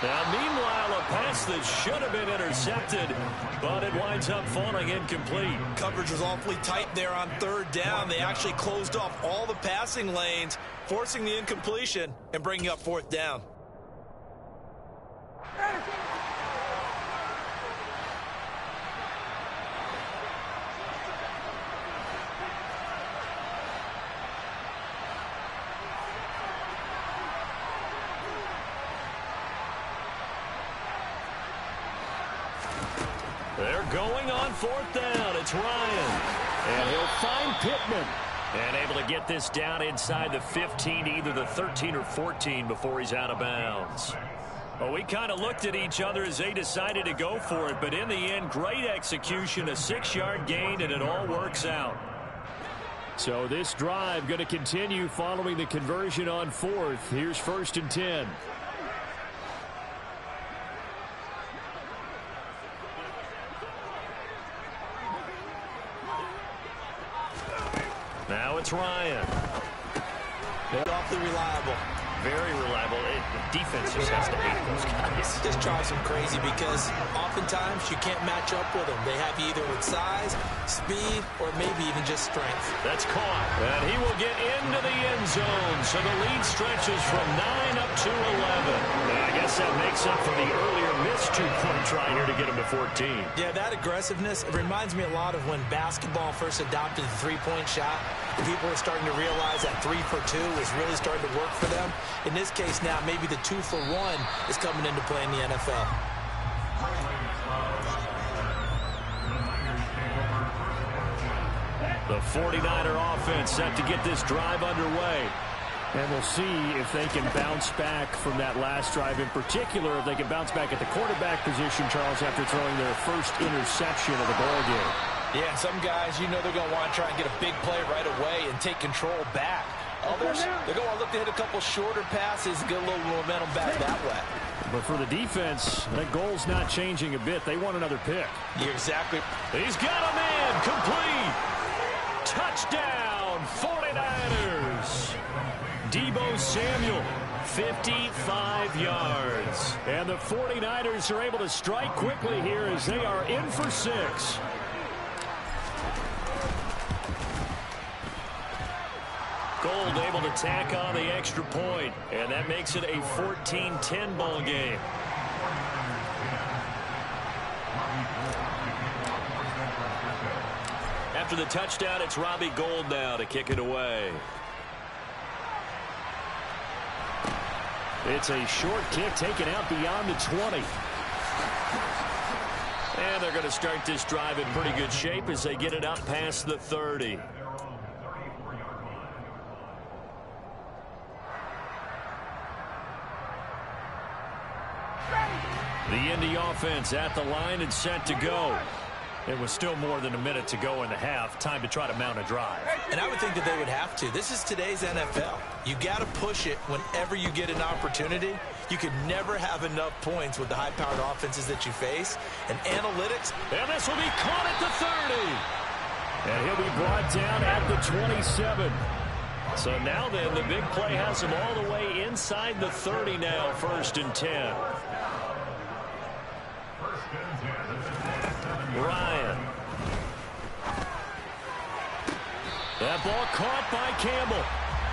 Now, meanwhile, a pass that should have been intercepted, but it winds up falling incomplete. Coverage was awfully tight there on 3rd down. They actually closed off all the passing lanes, forcing the incompletion and bringing up 4th down. They're going on 4th down. It's Ryan. And he'll find Pittman. And able to get this down inside the 15, either the 13 or 14 before he's out of bounds. Well, we kind of looked at each other as they decided to go for it. But in the end, great execution, a 6-yard gain, and it all works out. So this drive going to continue following the conversion on 4th. Here's 1st and 10. Now it's Ryan. Awfully reliable. Very reliable. The defense just has to hate those guys. This drives them crazy because oftentimes you can't match up with them. They have you either with size, speed, or maybe even just strength. That's caught. And he will get into the end zone. So the lead stretches from 9 up to 11. And I guess that makes up for the earlier missed 2-point try here to get him to 14. Yeah, that aggressiveness, it reminds me a lot of when basketball first adopted the 3-point shot. People are starting to realize that 3 for 2 is really starting to work for them. In this case now, maybe the 2 for 1 is coming into play in the NFL. The 49er offense set to get this drive underway. And we'll see if they can bounce back from that last drive. In particular, if they can bounce back at the quarterback position, Charles, after throwing their first interception of the ball game. Yeah, some guys, you know they're going to want to try and get a big play right away and take control back. Others, they're going to look to hit a couple shorter passes and get a little momentum back that way. But for the defense, that goal's not changing a bit. They want another pick. You're exactly. He's got him in. Complete. Touchdown, 49ers. Deebo Samuel, 55 yards. And the 49ers are able to strike quickly here as they are in for 6. Gold able to tack on the extra point, and that makes it a 14-10 ball game. After the touchdown, it's Robbie Gould now to kick it away. It's a short kick taken out beyond the 20. And they're going to start this drive in pretty good shape as they get it up past the 30. The Indy offense at the line and set to go. It was still more than a minute to go in the half. Time to try to mount a drive. And I would think that they would have to. This is today's NFL. You got to push it whenever you get an opportunity. You could never have enough points with the high-powered offenses that you face. And analytics. And this will be caught at the 30. And he'll be brought down at the 27. So now then, the big play has him all the way inside the 30 now, 1st and 10. Ryan. That ball caught by Campbell.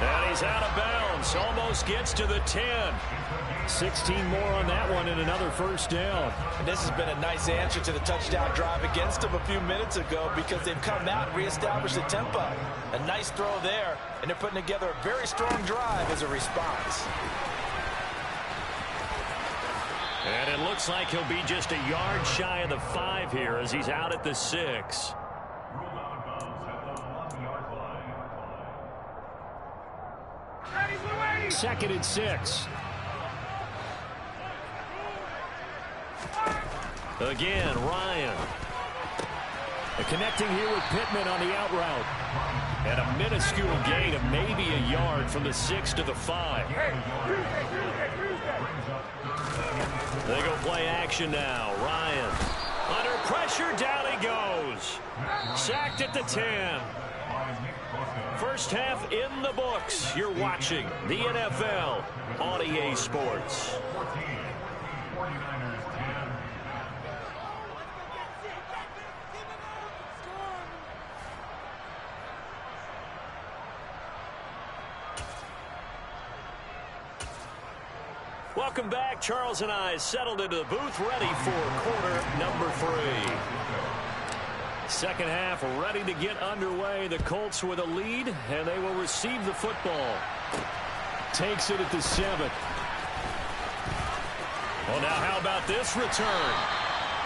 And he's out of bounds. Almost gets to the 10. 16 more on that one and another first down. And this has been a nice answer to the touchdown drive against them a few minutes ago because they've come out and reestablished the tempo. A nice throw there, and they're putting together a very strong drive as a response. And it looks like he'll be just a yard shy of the 5 here as he's out at the 6. Second and 6. Again, Ryan. Connecting here with Pittman on the out route. And a minuscule gain of maybe a yard from the 6 to the 5. They go play action now. Ryan. Under pressure, down he goes. Sacked at the 10. First half in the books. You're watching the NFL on EA Sports. Welcome back. Charles and I settled into the booth, ready for quarter number 3. Second half ready to get underway. The Colts with a lead, and they will receive the football. Takes it at the 7. Well, now how about this return?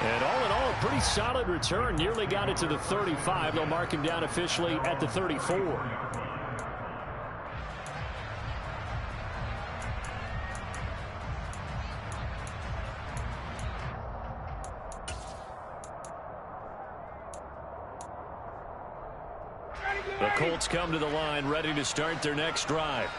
And all in all, a pretty solid return. Nearly got it to the 35. They'll mark him down officially at the 34. The Colts come to the line ready to start their next drive.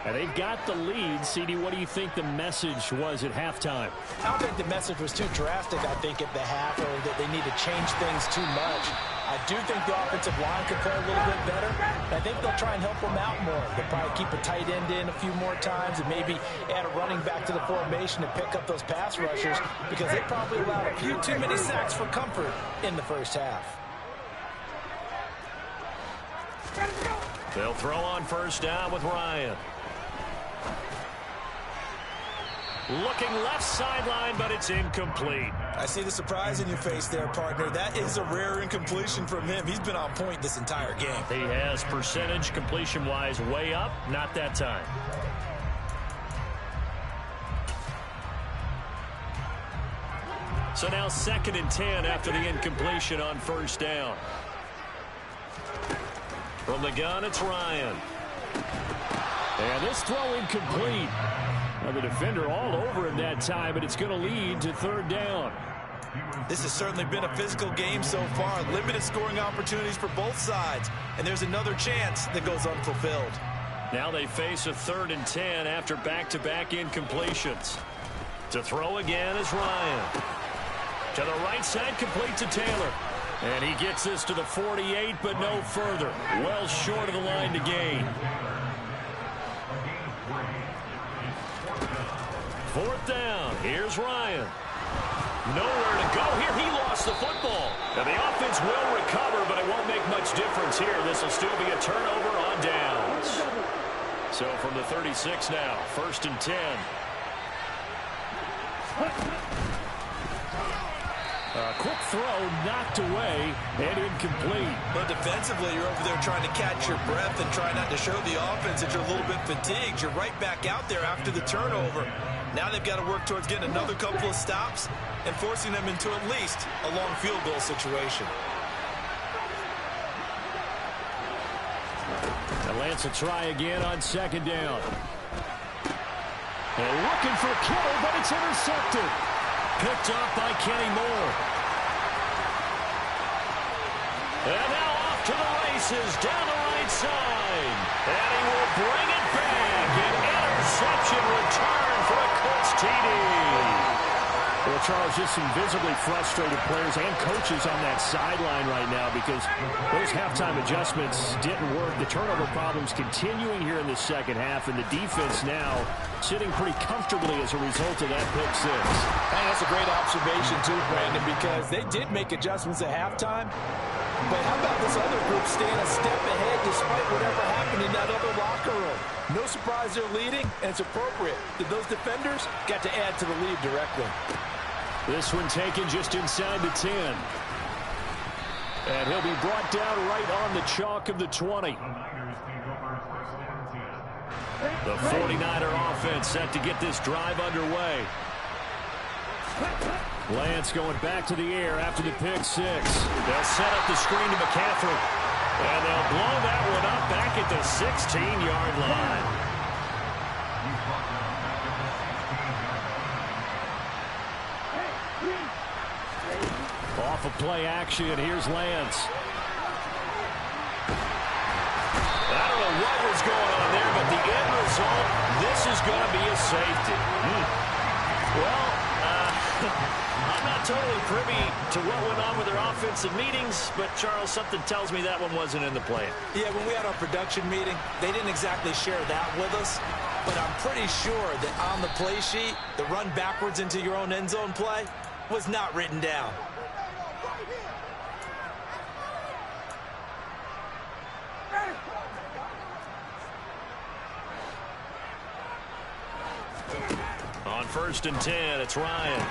And they've got the lead. CD, what do you think the message was at halftime? I don't think the message was too drastic, I think, at the half, or that they need to change things too much. I do think the offensive line could play a little bit better. I think they'll try and help them out more. They'll probably keep a tight end in a few more times and maybe add a running back to the formation to pick up those pass rushers because they probably allowed a few too many sacks for comfort in the first half. They'll throw on first down with Ryan. Looking left sideline, but it's incomplete. I see the surprise in your face there, partner. That is a rare incompletion from him. He's been on point this entire game. He has percentage completion-wise way up. Not that time. So now 2nd and 10 after the incompletion on first down. From the gun, it's Ryan. And this throw incomplete. Now the defender all over him that time, but it's going to lead to 3rd down. This has certainly been a physical game so far. Limited scoring opportunities for both sides. And there's another chance that goes unfulfilled. Now they face a 3rd and 10 after back-to-back incompletions. To throw again is Ryan. To the right side, complete to Taylor. And he gets this to the 48, but no further. Well short of the line to gain. 4th down. Here's Ryan. Nowhere to go here. He lost the football. And the offense will recover, but it won't make much difference here. This will still be a turnover on downs. So from the 36 now, 1st and 10. A quick throw knocked away and incomplete. But defensively, you're over there trying to catch your breath and try not to show the offense that you're a little bit fatigued. You're right back out there after the turnover. Now they've got to work towards getting another couple of stops and forcing them into at least a long field goal situation. And Lance will try again on 2nd down. And looking for Kittle, but it's intercepted. Picked off by Kenny Moore. And now off to the races down the right side. And he will bring it back. An interception return for a Colts TD. Well, Charles, just some visibly frustrated players and coaches on that sideline right now because those halftime adjustments didn't work. The turnover problems continuing here in the second half, and the defense now sitting pretty comfortably as a result of that pick six. And that's a great observation, too, Brandon, because they did make adjustments at halftime. But how about this other group staying a step ahead, despite whatever happened in that other locker room. No surprise they're leading, and it's appropriate that those defenders got to add to the lead directly. This one taken just inside the 10. And he'll be brought down right on the chalk of the 20. The 49er offense set to get this drive underway. Lance going back to the air after the pick six. They'll set up the screen to McCaffrey. And they'll blow that one up back at the 16-yard line. Off of play action, here's Lance. I don't know what was going on there, but the end result, this is going to be a safety. Well, I'm not totally privy to what went on with their offensive meetings, but, Charles, something tells me that one wasn't in the plan. Yeah, when we had our production meeting, they didn't exactly share that with us, but I'm pretty sure that on the play sheet, the run backwards into your own end zone play was not written down. On 1st and 10, it's Ryan.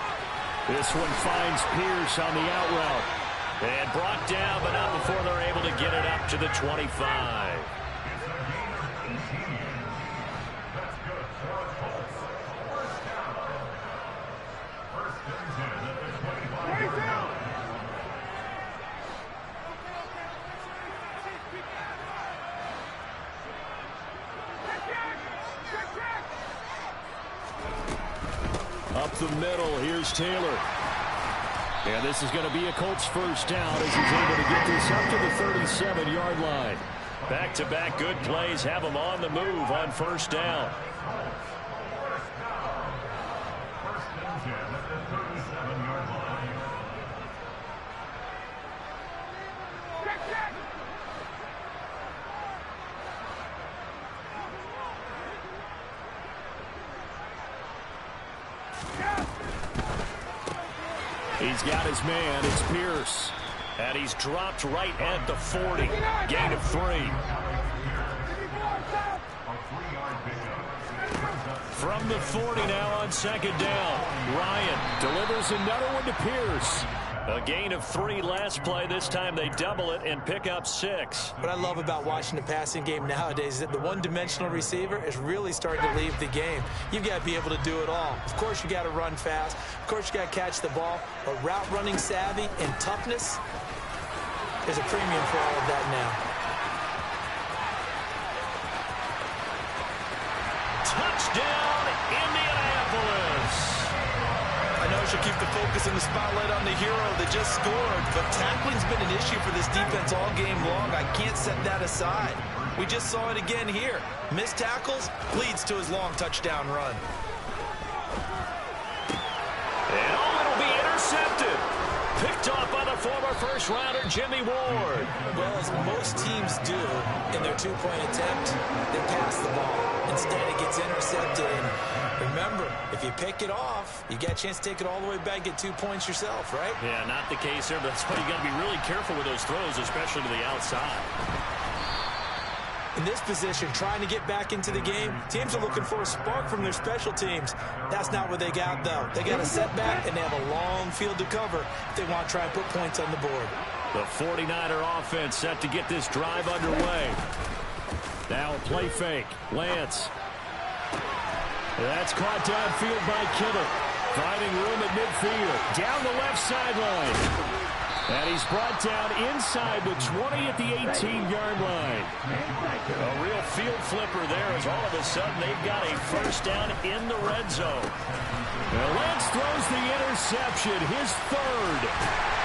This one finds Pierce on the out route. And brought down, but not before they're able to get it up to the 25. Up the middle, here's Taylor. And this is going to be a Colts first down as he's able to get this up to the 37-yard line. Back-to-back good plays have him on the move on first down. He's got his man. It's Pierce. And he's dropped right at the 40. Gain of 3. From the 40 now on 2nd down. Ryan delivers another one to Pierce. A gain of 3 last play. This time they double it and pick up 6. What I love about watching the passing game nowadays is that the one-dimensional receiver is really starting to leave the game. You've got to be able to do it all. Of course, you got to run fast. Of course, you got to catch the ball. But route running savvy and toughness, there's a premium for all of that now. Touchdown, Indianapolis. I know she'll keep the focus and the spotlight on the hero that just scored, but tackling's been an issue for this defense all game long. I can't set that aside. We just saw it again here. Missed tackles leads to his long touchdown run. And it'll be intercepted. Picked off by the former first-rounder Jimmy Ward. Well, as most teams do in their two-point attempt, they pass the ball. Instead, it gets intercepted. And remember, if you pick it off, you get a chance to take it all the way back, get 2 points yourself, right? Yeah, not the case there, but that's why you got to be really careful with those throws, especially to the outside. In this position, trying to get back into the game, teams are looking for a spark from their special teams. That's not what they got, though. They got a setback, and they have a long field to cover if they want to try and put points on the board. The 49er offense set to get this drive underway. Now a play fake. Lance. That's caught downfield by Kittle. Finding room at midfield. Down the left sideline. And he's brought down inside the 20 at the 18-yard line. A real field flipper there as all of a sudden they've got a first down in the red zone. Now Lance throws the interception, his third.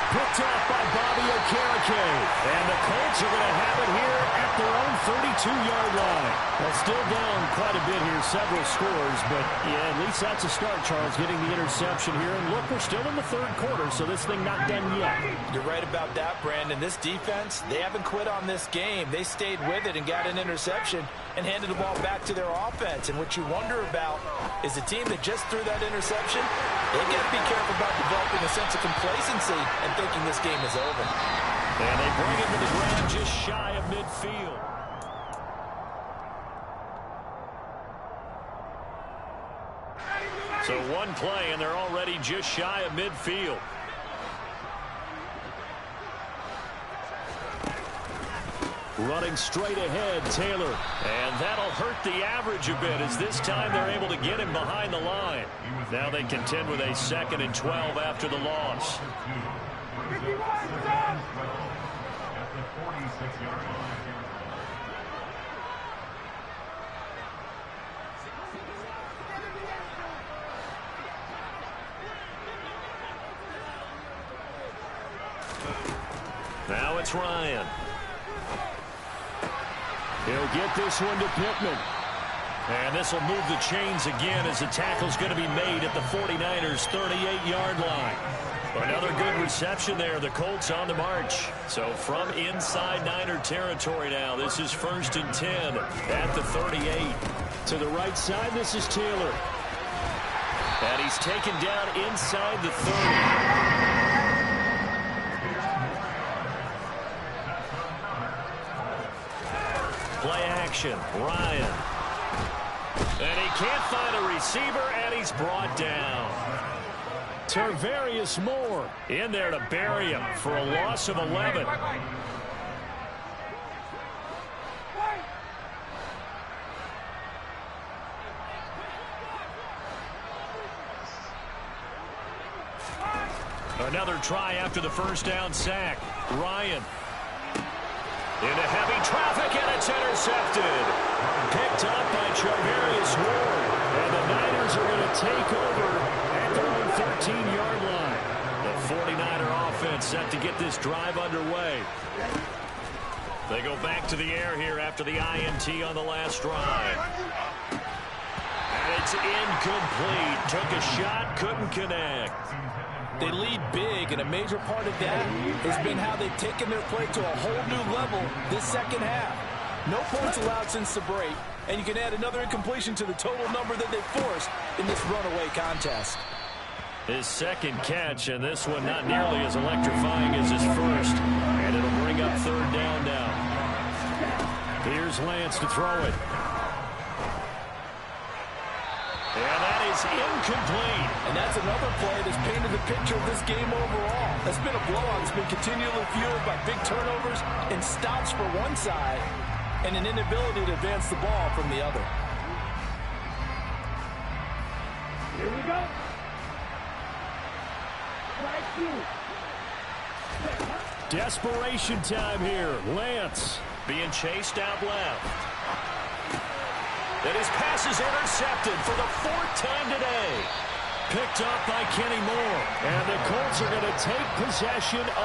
Picked off by Bobby Okereke. And the Colts are going to have it here at their own 32-yard line. Well, still down quite a bit here, several scores, but yeah, at least that's a start, Charles, getting the interception here. And look, we're still in the third quarter, so this thing not done yet. You're right about that, Brandon. This defense, they haven't quit on this game. They stayed with it and got an interception and handed the ball back to their offense. And what you wonder about is the team that just threw that interception, they got to be careful about developing a sense of complacency and thinking this game is over. And they bring it to the ground just shy of midfield. midfield. So one play, and they're already just shy of midfield. Running straight ahead, Taylor. And that'll hurt the average a bit, as this time they're able to get him behind the line. Now they contend with a 2nd and 12 after the loss. Now it's Ryan. He'll get this one to Pittman. And this will move the chains again, as the tackle's going to be made at the 49ers' 38-yard line. Another good reception there. The Colts on the march. So from inside Niner territory now, this is 1st and 10 at the 38. To the right side, this is Taylor. And he's taken down inside the 30. Play action, Ryan. And he can't find a receiver, and he's brought down. Tarvarius Moore in there to bury him for a loss of 11. Another try after the first down sack. Ryan. Into heavy traffic, and it's intercepted. Picked up by Tarvarius Moore. And the Niners are going to take over at their own 13-yard line. The 49er offense set to get this drive underway. They go back to the air here after the INT on the last drive. And it's incomplete. Took a shot, couldn't connect. They lead big, and a major part of that has been how they've taken their play to a whole new level this second half. No points allowed since the break, and you can add another incompletion to the total number that they forced in this runaway contest. His second catch, and this one not nearly as electrifying as his first. And it'll bring up 3rd down now. Here's Lance to throw it. And that is incomplete. And that's another play that's painted the picture of this game overall. That's been a blowout that's been continually fueled by big turnovers and stops for one side and an inability to advance the ball from the other. Here we go. Desperation time here. Lance being chased out left. And his pass is intercepted for the 4th time today. picked up by Kenny Moore. And the Colts are going to take possession